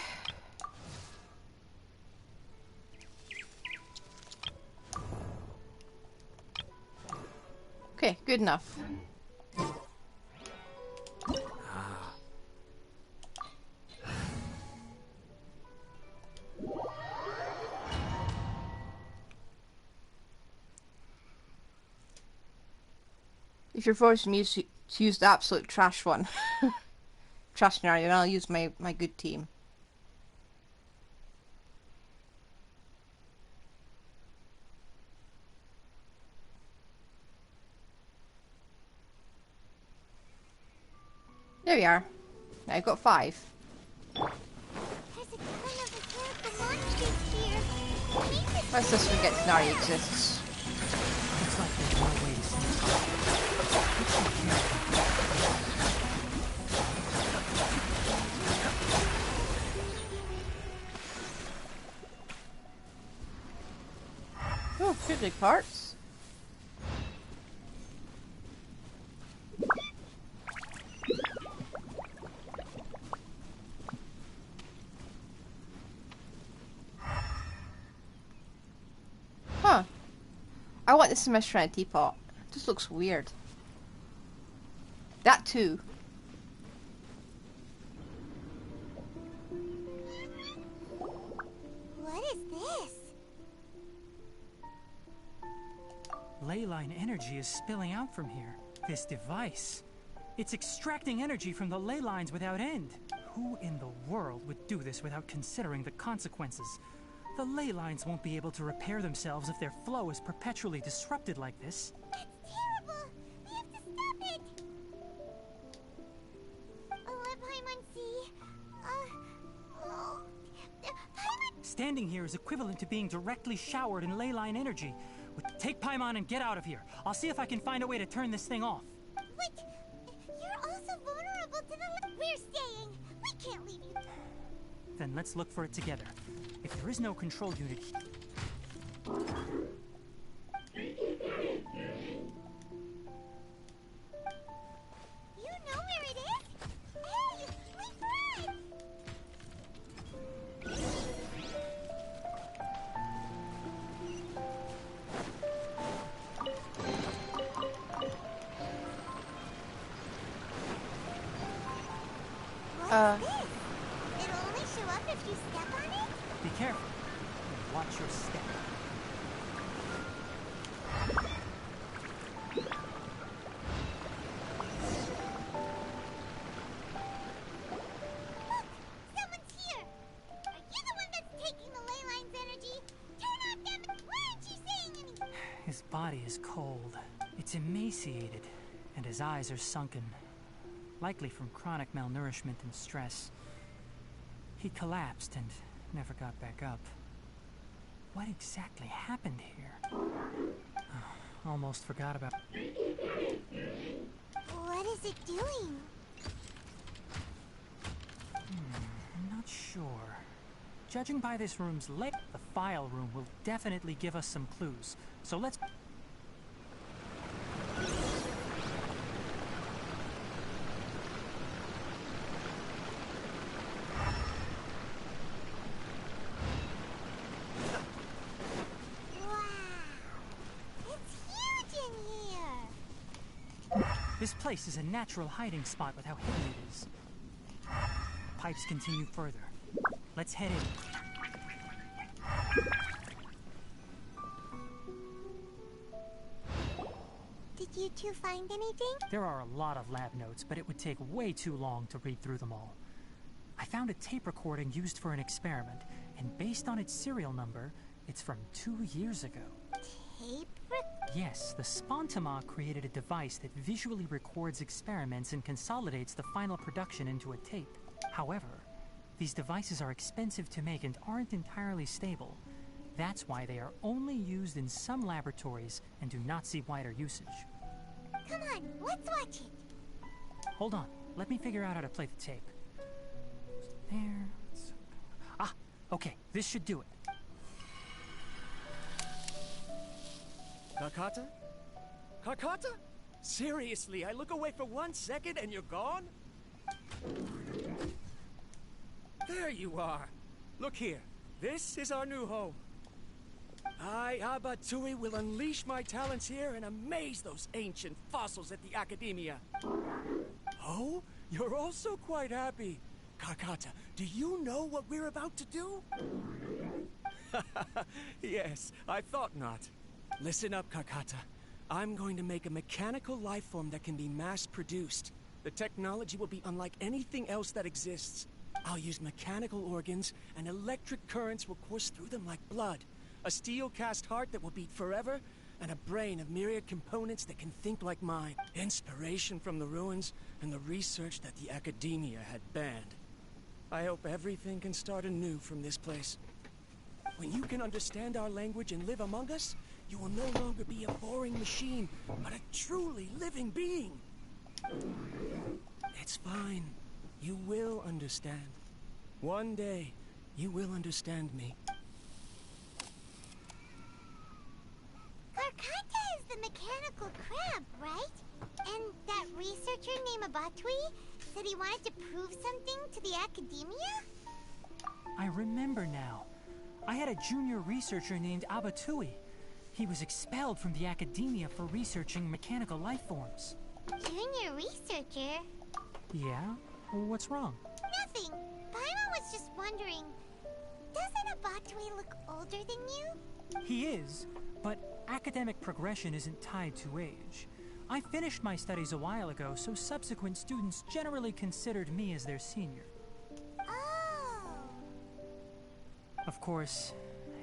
[SPEAKER 1] Okay, good enough. If you're forcing me to use the absolute trash one, trash scenario, then I'll use my good team. There we are. Now I've got 5.
[SPEAKER 3] There's a ton of mechanical monsters here. Maybe
[SPEAKER 1] Let's just forget Scenario exists.
[SPEAKER 4] Looks like there's no way to sneak
[SPEAKER 1] Oh, should be parts. Huh. I want this in my shrine teapot. It just looks weird. That too.
[SPEAKER 3] what is this?
[SPEAKER 4] Leyline energy is spilling out from here. This device. It's extracting energy from the ley lines without end. Who in the world would do this without considering the consequences? The ley lines won't be able to repair themselves if their flow is perpetually disrupted like this.
[SPEAKER 3] That's terrible. We have to stop it. Oh, Paimon, see. Paimon.
[SPEAKER 4] Standing here is equivalent to being directly showered in ley line energy. Take Paimon and get out of here. I'll see if I can find a way to turn this thing off.
[SPEAKER 3] Wait, you're also vulnerable to the... We're staying. We can't leave you.
[SPEAKER 4] Then let's look for it together. If there is no control unit...
[SPEAKER 3] You know where it is? Hey, wait for us! What's this? It'll only show up if you step on it?
[SPEAKER 4] Be careful. And watch your step.
[SPEAKER 3] Look! Someone's here! Are you the one that's taking the ley line's energy? Turn off them! Why aren't you saying anything?
[SPEAKER 4] His body is cold. It's emaciated, and his eyes are sunken, likely from chronic malnourishment and stress. He collapsed and never got back up. What exactly happened here? Oh, almost forgot about...
[SPEAKER 3] What is it doing?
[SPEAKER 4] I'm not sure. Judging by this room's layout, the file room will definitely give us some clues. So let's... This place is a natural hiding spot with how hidden it is. Pipes continue further. Let's head in.
[SPEAKER 3] Did you two find anything?
[SPEAKER 4] There are a lot of lab notes, but it would take way too long to read through them all. I found a tape recording used for an experiment, and based on its serial number, it's from 2 years ago.
[SPEAKER 3] Tape?
[SPEAKER 4] Yes, the Spontama created a device that visually records experiments and consolidates the final production into a tape. However, these devices are expensive to make and aren't entirely stable. That's why they are only used in some laboratories and do not see wider usage.
[SPEAKER 3] Come on, let's watch it.
[SPEAKER 4] Hold on, let me figure out how to play the tape. There. Ah, okay, this should do it.
[SPEAKER 13] Kakata? Kakata? Seriously, I look away for 1 second and you're gone? There you are. Look here. This is our new home. I, Abatui, will unleash my talents here and amaze those ancient fossils at the Academia. Oh, you're also quite happy. Kakata, do you know what we're about to do? Yes, I thought not. Listen up, Kakata. I'm going to make a mechanical life form that can be mass-produced. The technology will be unlike anything else that exists. I'll use mechanical organs, and electric currents will course through them like blood. A steel-cast heart that will beat forever, and a brain of myriad components that can think like mine. Inspiration from the ruins and the research that the Academia had banned. I hope everything can start anew from this place. When you can understand our language and live among us, you will no longer be a boring machine, but a truly living being. It's fine. You will understand. One day, you will understand me.
[SPEAKER 3] Karkata is the mechanical crab, right? And that researcher named Abatui said he wanted to prove something to the Academia?
[SPEAKER 4] I remember now. I had a junior researcher named Abatui. He was expelled from the Academia for researching mechanical life forms.
[SPEAKER 3] Junior researcher?
[SPEAKER 4] Yeah? What's wrong?
[SPEAKER 3] Nothing. Paimon was just wondering, doesn't Abatui look older than you?
[SPEAKER 4] He is, but academic progression isn't tied to age. I finished my studies a while ago, so subsequent students generally considered me as their senior.
[SPEAKER 3] Oh.
[SPEAKER 4] Of course,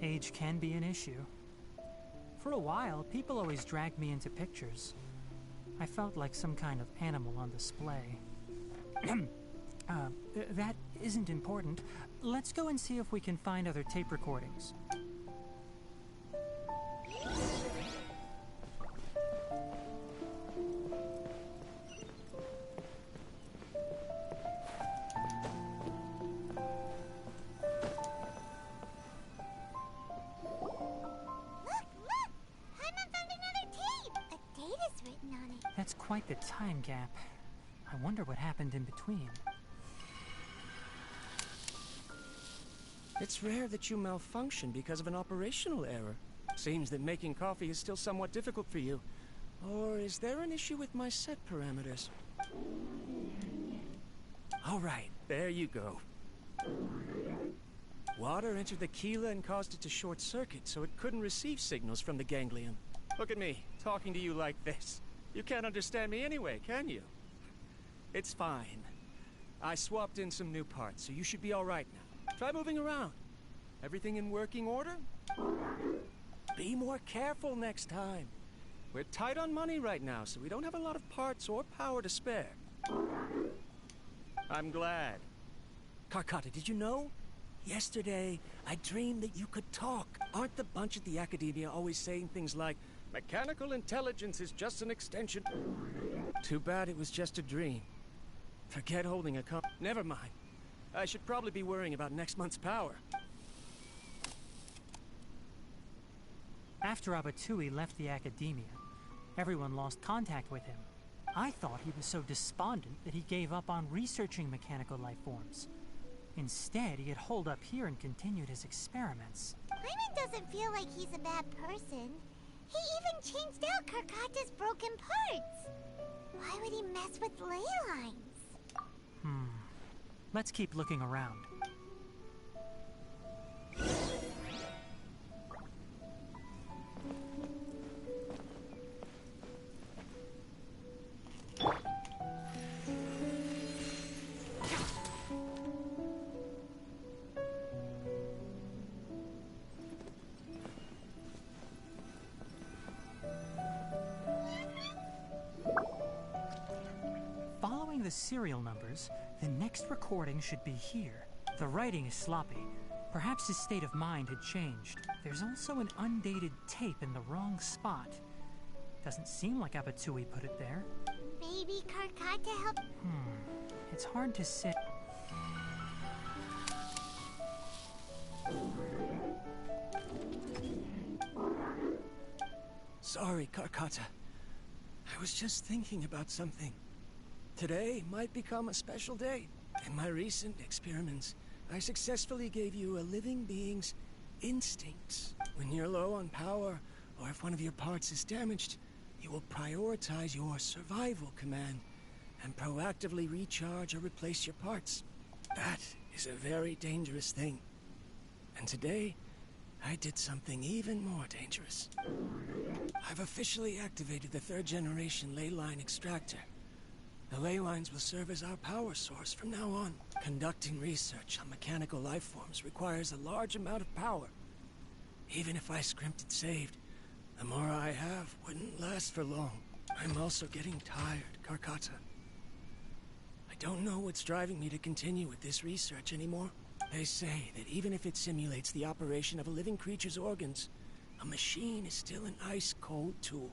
[SPEAKER 4] age can be an issue. For a while, people always dragged me into pictures. I felt like some kind of animal on display. That isn't important. Let's go and see if we can find other tape recordings. That's quite the time gap. I wonder what happened in between.
[SPEAKER 13] It's rare that you malfunction because of an operational error. Seems that making coffee is still somewhat difficult for you. Or is there an issue with my set parameters? All right, there you go. Water entered the chela and caused it to short circuit, so it couldn't receive signals from the ganglion. Look at me, talking to you like this. You can't understand me anyway, can you? It's fine. I swapped in some new parts, so you should be all right now. Try moving around. Everything in working order? Be more careful next time. We're tight on money right now, so we don't have a lot of parts or power to spare. I'm glad. Karkata, did you know? Yesterday, I dreamed that you could talk. Aren't the bunch at the Academia always saying things like, mechanical intelligence is just an extension? Too bad it was just a dream. Forget holding a Never mind. I should probably be worrying about next month's power.
[SPEAKER 4] After Abatui left the Academia, everyone lost contact with him. I thought he was so despondent that he gave up on researching mechanical life forms. Instead, he had holed up here and continued his experiments.
[SPEAKER 3] Paimon doesn't feel like he's a bad person. He even changed out Karkata's broken parts. Why would he mess with ley lines?
[SPEAKER 4] Let's keep looking around. Following the serial numbers, the next recording should be here. The writing is sloppy. Perhaps his state of mind had changed. There's also an undated tape in the wrong spot. Doesn't seem like Abatui put it there.
[SPEAKER 3] Maybe Karkata helped.
[SPEAKER 4] It's hard to say.
[SPEAKER 13] Sorry, Karkata. I was just thinking about something. Today might become a special day. In my recent experiments, I successfully gave you a living being's instincts. When you're low on power, or if one of your parts is damaged, you will prioritize your survival command and proactively recharge or replace your parts. That is a very dangerous thing. And today, I did something even more dangerous. I've officially activated the 3rd generation ley line extractor. The ley lines will serve as our power source from now on. Conducting research on mechanical life forms requires a large amount of power. Even if I scrimped and saved, the more I have wouldn't last for long. I'm also getting tired, Karkata. I don't know what's driving me to continue with this research anymore. They say that even if it simulates the operation of a living creature's organs, a machine is still an ice-cold tool.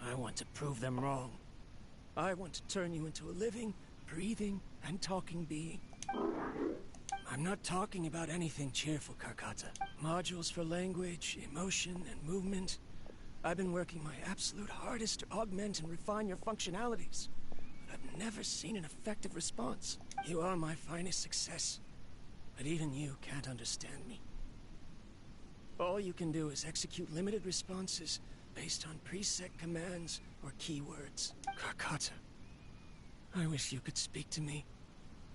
[SPEAKER 13] I want to prove them wrong. I want to turn you into a living, breathing, and talking being. I'm not talking about anything cheerful, Karkata. Modules for language, emotion, and movement. I've been working my absolute hardest to augment and refine your functionalities, but I've never seen an effective response. You are my finest success, but even you can't understand me. All you can do is execute limited responses based on preset commands or keywords. Karkata, I wish you could speak to me,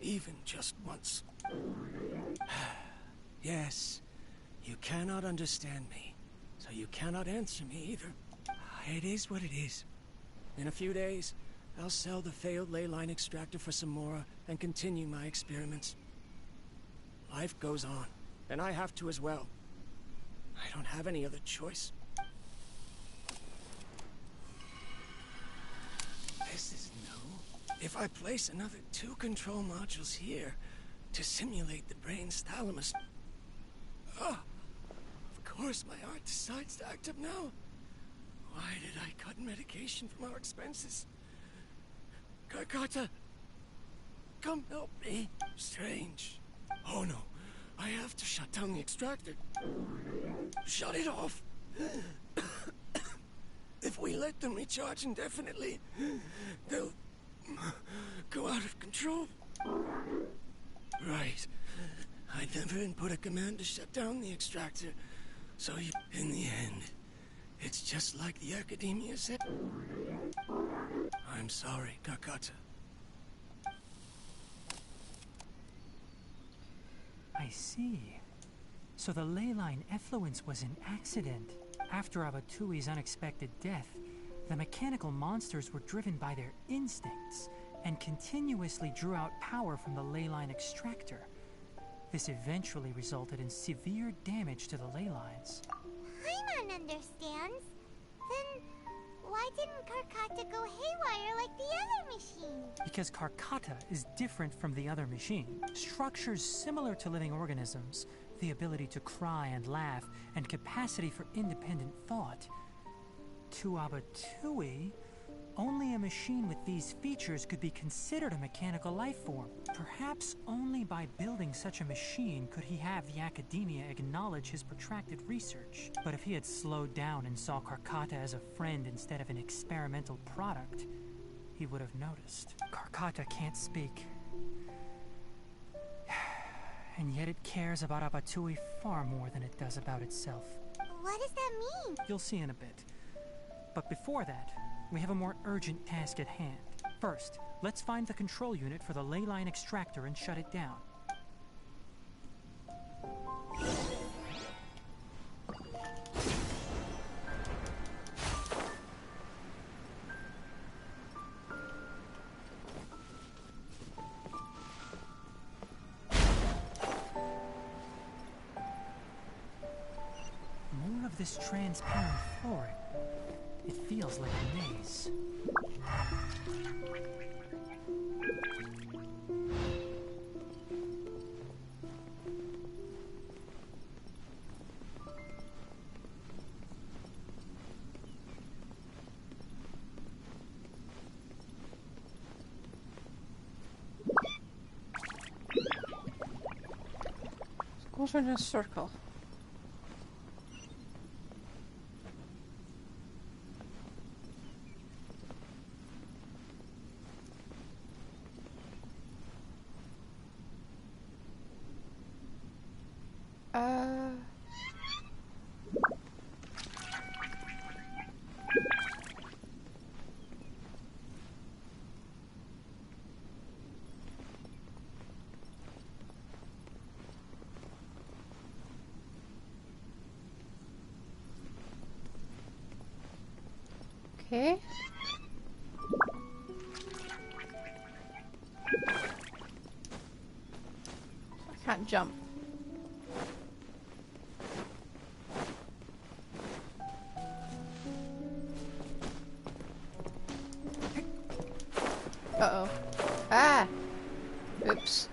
[SPEAKER 13] even just once. Yes, you cannot understand me, so you cannot answer me either. It is what it is. In a few days, I'll sell the failed ley line extractor for some more and continue my experiments. Life goes on, and I have to as well. I don't have any other choice. This is new. If I place another 2 control modules here to simulate the brain's thalamus... Oh, of course my heart decides to act up now. Why did I cut medication from our expenses? Karkata, come help me. Strange. Oh no, I have to shut down the extractor. Shut it off. If we let them recharge indefinitely, they'll go out of control. Right. I never input a command to shut down the extractor, so in the end, it's just like the Academia said. I'm sorry, Karkata.
[SPEAKER 4] I see. So the ley line effluence was an accident. After Abatui's unexpected death, the mechanical monsters were driven by their instincts and continuously drew out power from the ley line extractor. This eventually resulted in severe damage to the ley lines.
[SPEAKER 3] Paimon understands. Then why didn't Karkata go haywire like the other machine?
[SPEAKER 4] Because Karkata is different from the other machine. Structures similar to living organisms, the ability to cry and laugh, and capacity for independent thought. To Abatui, only a machine with these features could be considered a mechanical life form. Perhaps only by building such a machine could he have the Academia acknowledge his protracted research. But if he had slowed down and saw Karkata as a friend instead of an experimental product, he would have noticed. Karkata can't speak. And yet it cares about Abatui far more than it does about itself.
[SPEAKER 3] What does that mean?
[SPEAKER 4] You'll see in a bit. But before that, we have a more urgent task at hand. First, let's find the control unit for the ley line extractor and shut it down. More of this transparent flooring. It feels like a maze.
[SPEAKER 1] It goes in a circle. Okay. I can't jump. Uh-oh. Ah! Oops.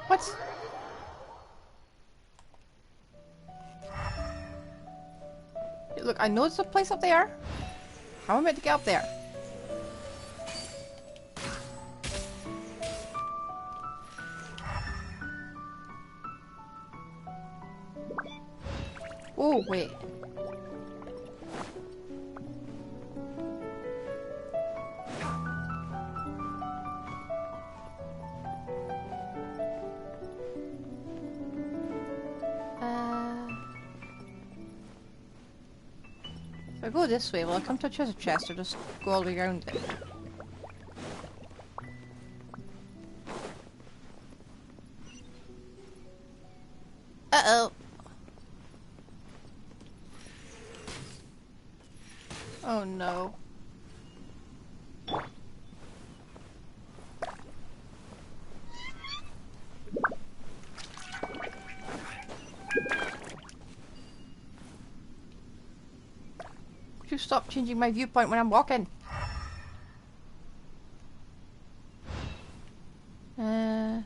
[SPEAKER 1] What? Look, I know there's a place up there. How am I meant to get up there? Oh, wait. If I go this way, will I come to a treasure chest or just go all the way around it? Uh-oh. Oh no. Could you stop changing my viewpoint when I'm walking?
[SPEAKER 4] Below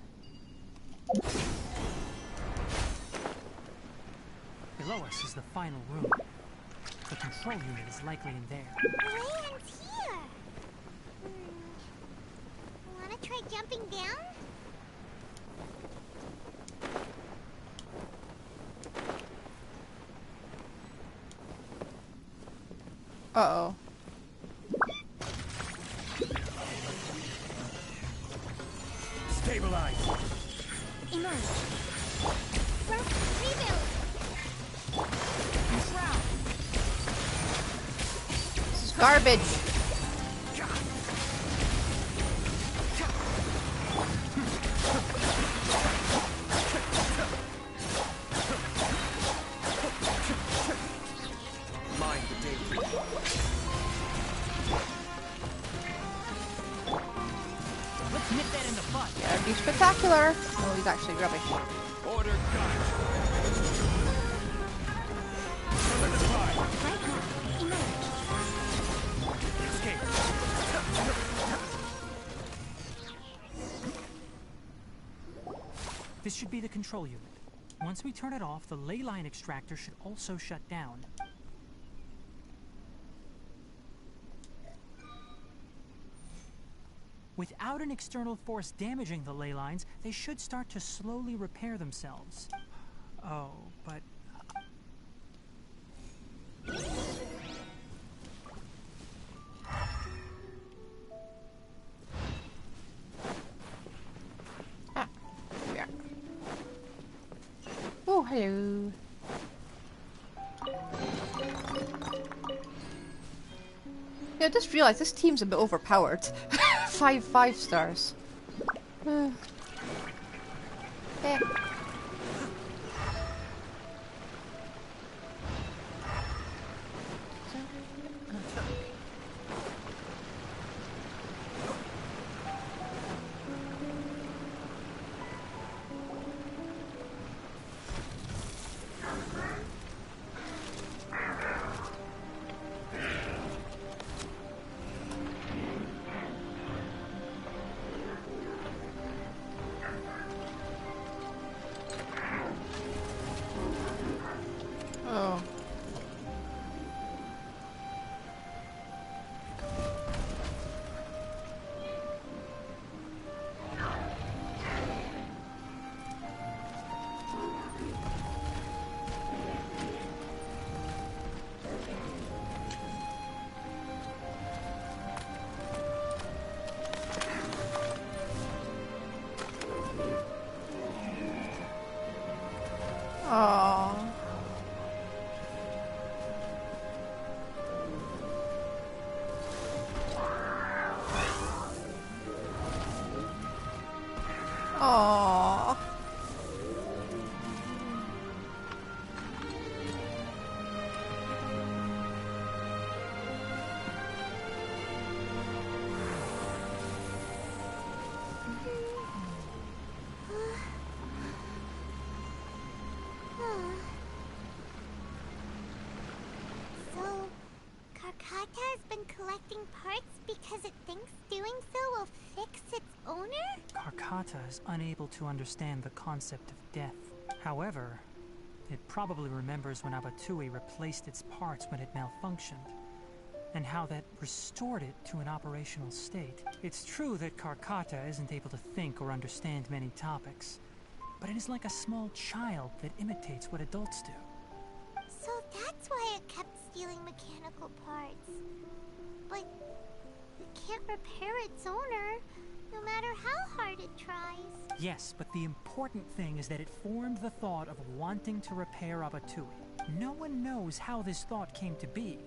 [SPEAKER 4] us is the final room. The control unit is likely in there.
[SPEAKER 3] Land's here. Wanna try jumping down?
[SPEAKER 1] Uh-oh.
[SPEAKER 13] Stabilize.
[SPEAKER 3] Emerge. Rebuild.
[SPEAKER 1] This is garbage.
[SPEAKER 13] Mind the danger.
[SPEAKER 4] Let's nip that in the bud.
[SPEAKER 1] Gotta be spectacular. Oh, he's actually rubbish.
[SPEAKER 13] Order gun. Solidify.
[SPEAKER 3] Emerge.
[SPEAKER 13] Escape.
[SPEAKER 4] This should be the control unit. Once we turn it off, the ley line extractor should also shut down. Without an external force damaging the ley lines, they should start to slowly repair themselves. Oh, but...
[SPEAKER 1] Ah, yeah. Oh, hello. Yeah, I just realised this team's a bit overpowered. 5 stars. Yeah. Oh. Aww. Aww.
[SPEAKER 4] Karkata is unable to understand the concept of death. However, it probably remembers when Abatui replaced its parts when it malfunctioned, and how that restored it to an operational state. It's true that Karkata isn't able to think or understand many topics, but it is like a small child that imitates what adults do.
[SPEAKER 3] So that's why it kept stealing mechanical parts. But it can't repair its owner, no matter how hard it tries.
[SPEAKER 4] Yes, but the important thing is that it formed the thought of wanting to repair Abatui. No one knows how this thought came to be,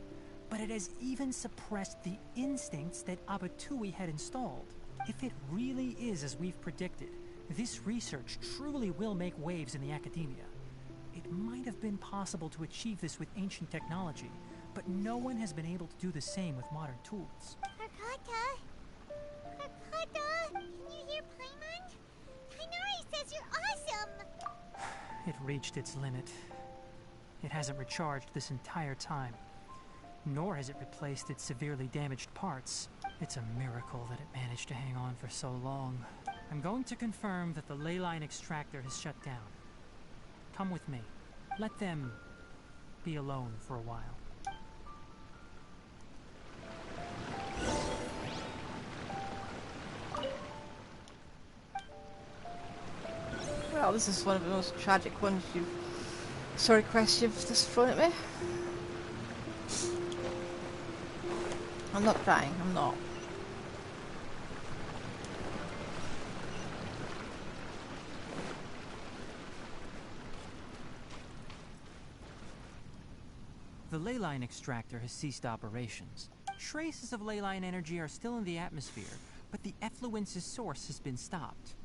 [SPEAKER 4] but it has even suppressed the instincts that Abatui had installed. If it really is as we've predicted, this research truly will make waves in the academia. It might have been possible to achieve this with ancient technology, but no one has been able to do the same with modern tools.
[SPEAKER 3] Karkata? Karkata? Can you hear Paimon? Kainari says you're awesome!
[SPEAKER 4] It reached its limit. It hasn't recharged this entire time, nor has it replaced its severely damaged parts. It's a miracle that it managed to hang on for so long. I'm going to confirm that the ley line extractor has shut down. Come with me. Let them be alone for a while.
[SPEAKER 1] Well, this is one of the most tragic ones requests you've just thrown at me. I'm not crying, I'm not.
[SPEAKER 4] The ley line extractor has ceased operations. Traces of ley line energy are still in the atmosphere, but the effluence's source has been stopped.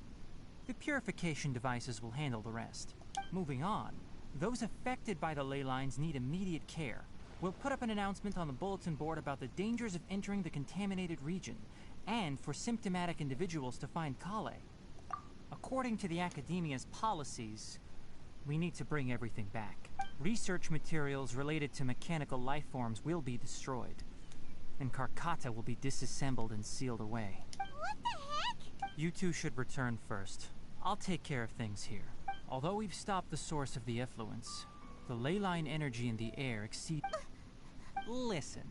[SPEAKER 4] The purification devices will handle the rest. Moving on, those affected by the ley lines need immediate care. We'll put up an announcement on the bulletin board about the dangers of entering the contaminated region, and for symptomatic individuals to find Kale. According to the Academia's policies, we need to bring everything back. Research materials related to mechanical life forms will be destroyed, and Karkata will be disassembled and sealed away.
[SPEAKER 3] What the heck?
[SPEAKER 4] You two should return first. I'll take care of things here. Although we've stopped the source of the effluence, the ley line energy in the air exceeds... Listen,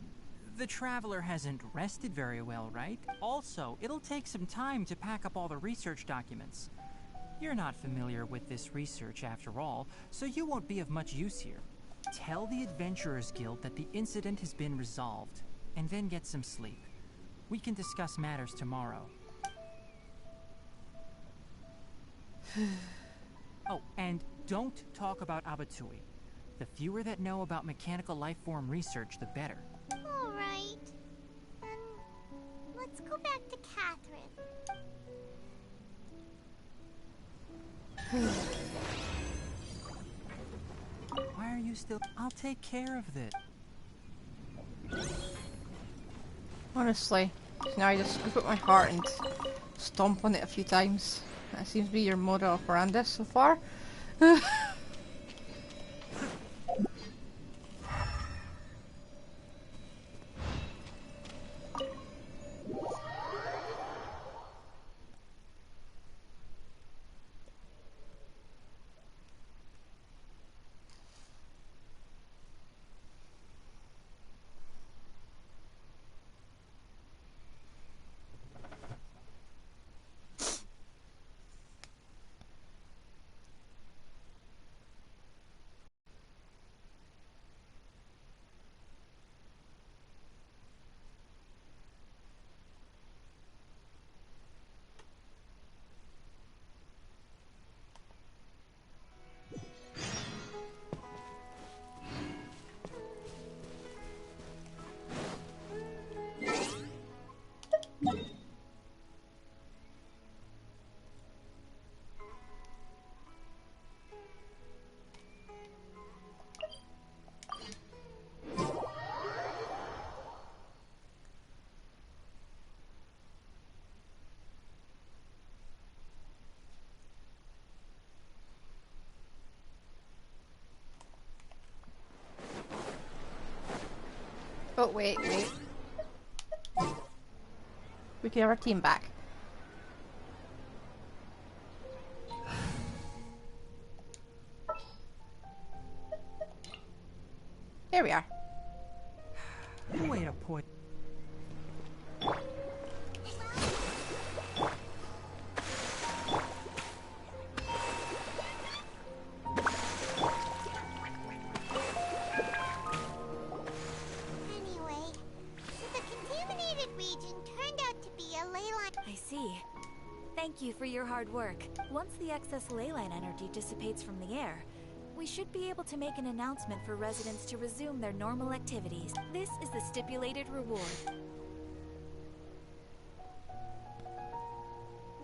[SPEAKER 4] the Traveler hasn't rested very well, right? Also, it'll take some time to pack up all the research documents. You're not familiar with this research after all, so you won't be of much use here. Tell the Adventurers Guild that the incident has been resolved, and then get some sleep. We can discuss matters tomorrow. Oh, and don't talk about Abatui. The fewer that know about mechanical life form research, the better.
[SPEAKER 3] Alright. Then let's go back to Catherine.
[SPEAKER 4] Why are you still... I'll take care of it.
[SPEAKER 1] Honestly, now I just scoop up my heart and stomp on it a few times. That seems to be your modus operandi so far. Oh, wait. We can have our team back. There we are.
[SPEAKER 4] Way to put.
[SPEAKER 3] Anyway, so the contaminated region turned out to be a ley line.
[SPEAKER 2] I see. Thank you for your hard work. Once the excess ley line energy dissipates from the air, we should be able to make an announcement for residents to resume their normal activities. This is the stipulated reward.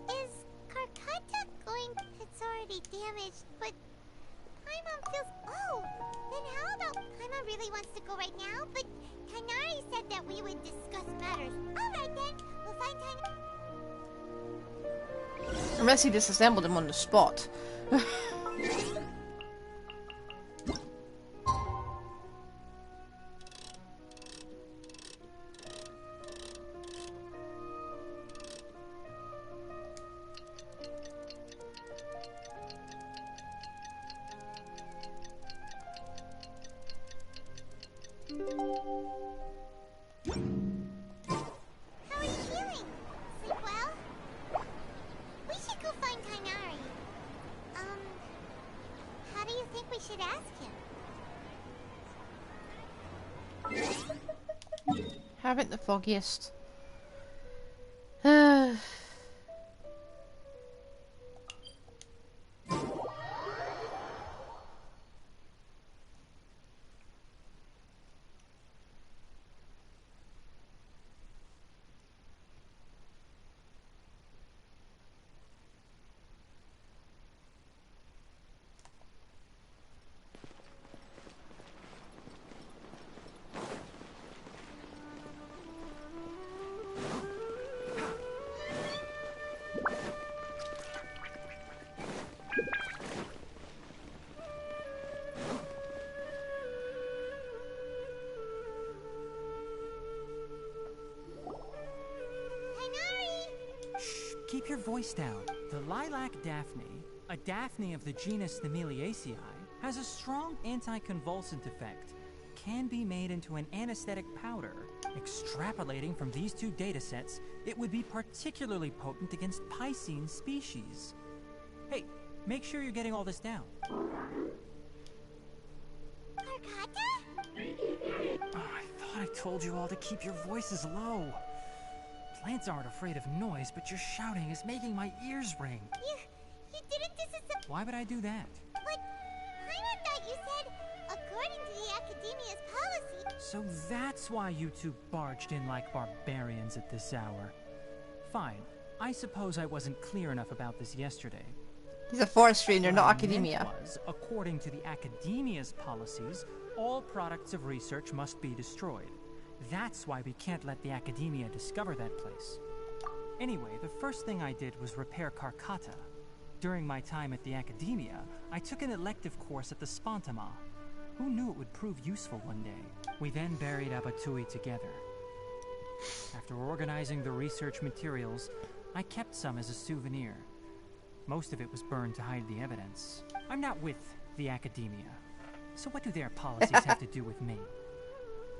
[SPEAKER 3] Is Karkata going? It's already damaged, but Paimon feels. Oh, then how about Paimon really wants to go right now? But Kainari said that we would discuss matters. All right then, we'll find time.
[SPEAKER 1] Unless he disassembled him on the spot.
[SPEAKER 3] How are you feeling? Sleep well? We should go find Kainari. How do you think we should ask him?
[SPEAKER 1] Haven't the foggiest.
[SPEAKER 4] Keep your voice down. The lilac daphne, a daphne of the genus Thameliaceae, has a strong anticonvulsant effect. Can be made into an anesthetic powder. Extrapolating from these two datasets, it would be particularly potent against Piscine species. Hey, make sure you're getting all this down.
[SPEAKER 3] Karkata?
[SPEAKER 4] Oh, I thought I told you all to keep your voices low. Plants aren't afraid of noise, but your shouting is making my ears ring.
[SPEAKER 3] You didn't disassemble.
[SPEAKER 4] Why would I do that?
[SPEAKER 3] But Paimon thought you said, according to the Academia's policy.
[SPEAKER 4] So that's why you two barged in like barbarians at this hour. Fine. I suppose I wasn't clear enough about this yesterday.
[SPEAKER 1] He's a forest ranger, not
[SPEAKER 4] What I
[SPEAKER 1] academia.
[SPEAKER 4] meant was, according to the Academia's policies, all products of research must be destroyed. That's why we can't let the Academia discover that place. Anyway, the first thing I did was repair Karkata. During my time at the Academia, I took an elective course at the Spontama. Who knew it would prove useful one day? We then buried Abatui together. After organizing the research materials, I kept some as a souvenir. Most of it was burned to hide the evidence. I'm not with the Academia, so what do their policies have to do with me?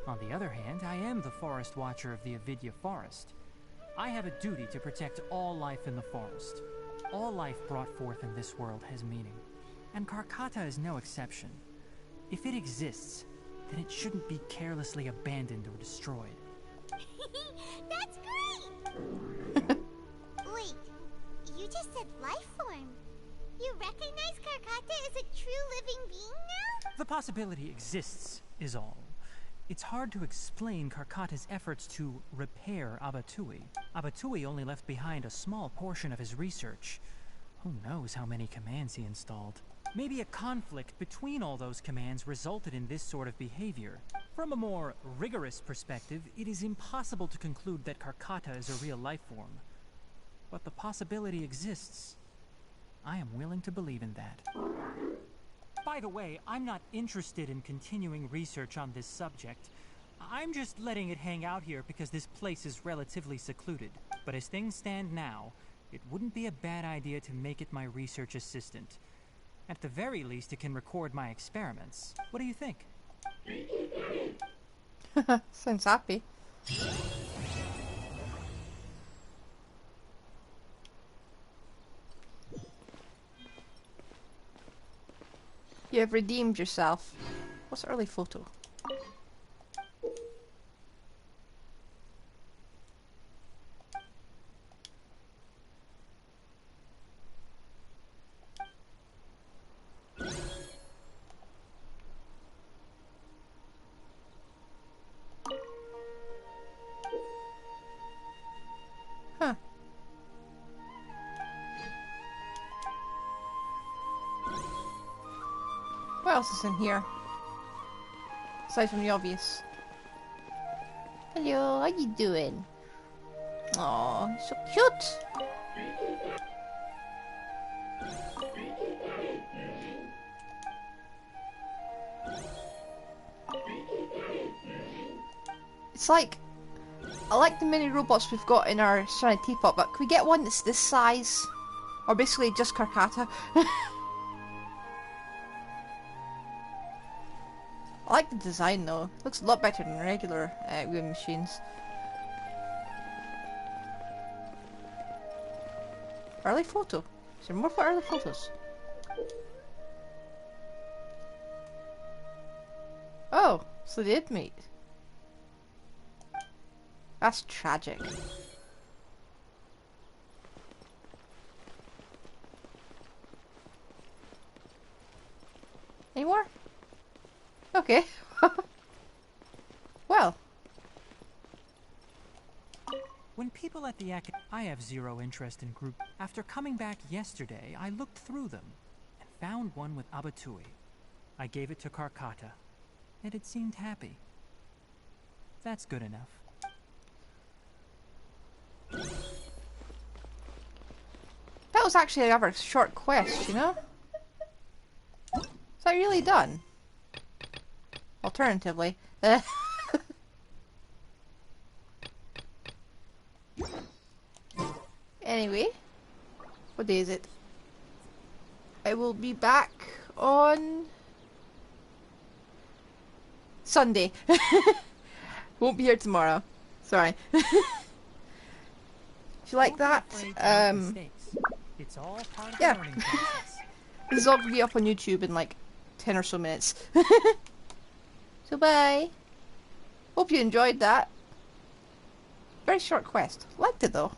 [SPEAKER 4] On the other hand, I am the Forest Watcher of the Avidya Forest. I have a duty to protect all life in the forest. All life brought forth in this world has meaning, and Karkata is no exception. If it exists, then it shouldn't be carelessly abandoned or destroyed.
[SPEAKER 3] That's great! Wait, you just said life form. You recognize Karkata as a true living being now?
[SPEAKER 4] The possibility exists, is all. It's hard to explain Karkata's efforts to repair Abatui. Abatui only left behind a small portion of his research. Who knows how many commands he installed? Maybe a conflict between all those commands resulted in this sort of behavior. From a more rigorous perspective, it is impossible to conclude that Karkata is a real life form. But the possibility exists. I am willing to believe in that. By the way, I'm not interested in continuing research on this subject. I'm just letting it hang out here because this place is relatively secluded. But as things stand now, it wouldn't be a bad idea to make it my research assistant. At the very least, it can record my experiments. What do you think?
[SPEAKER 1] Sounds happy. You have redeemed yourself. What's early photo? Huh. What else is in here? Aside from the obvious. Hello, how you doing? Aw, so cute! It's like... I like the mini robots we've got in our Shiny Teapot, but can we get one that's this size? Or basically just Karkata? I like the design though. Looks a lot better than regular wheeling machines. Early photo. Is there more for early photos? Oh, so they did meet. That's tragic. Any more? Okay. Well.
[SPEAKER 4] When people at the I have zero interest in group. After coming back yesterday, I looked through them and found one with Abatui. I gave it to Karkata, and it seemed happy. That's good enough.
[SPEAKER 1] That was actually another short quest, you know? Is that really done? Alternatively. Anyway. What day is it? I will be back on... Sunday. Won't be here tomorrow. Sorry. If you like that,
[SPEAKER 4] It's all part of
[SPEAKER 1] yeah.
[SPEAKER 4] the learning process.
[SPEAKER 1] This is all gonna be up on YouTube in like 10 or so minutes. So bye. Hope you enjoyed that. Very short quest. Liked it though.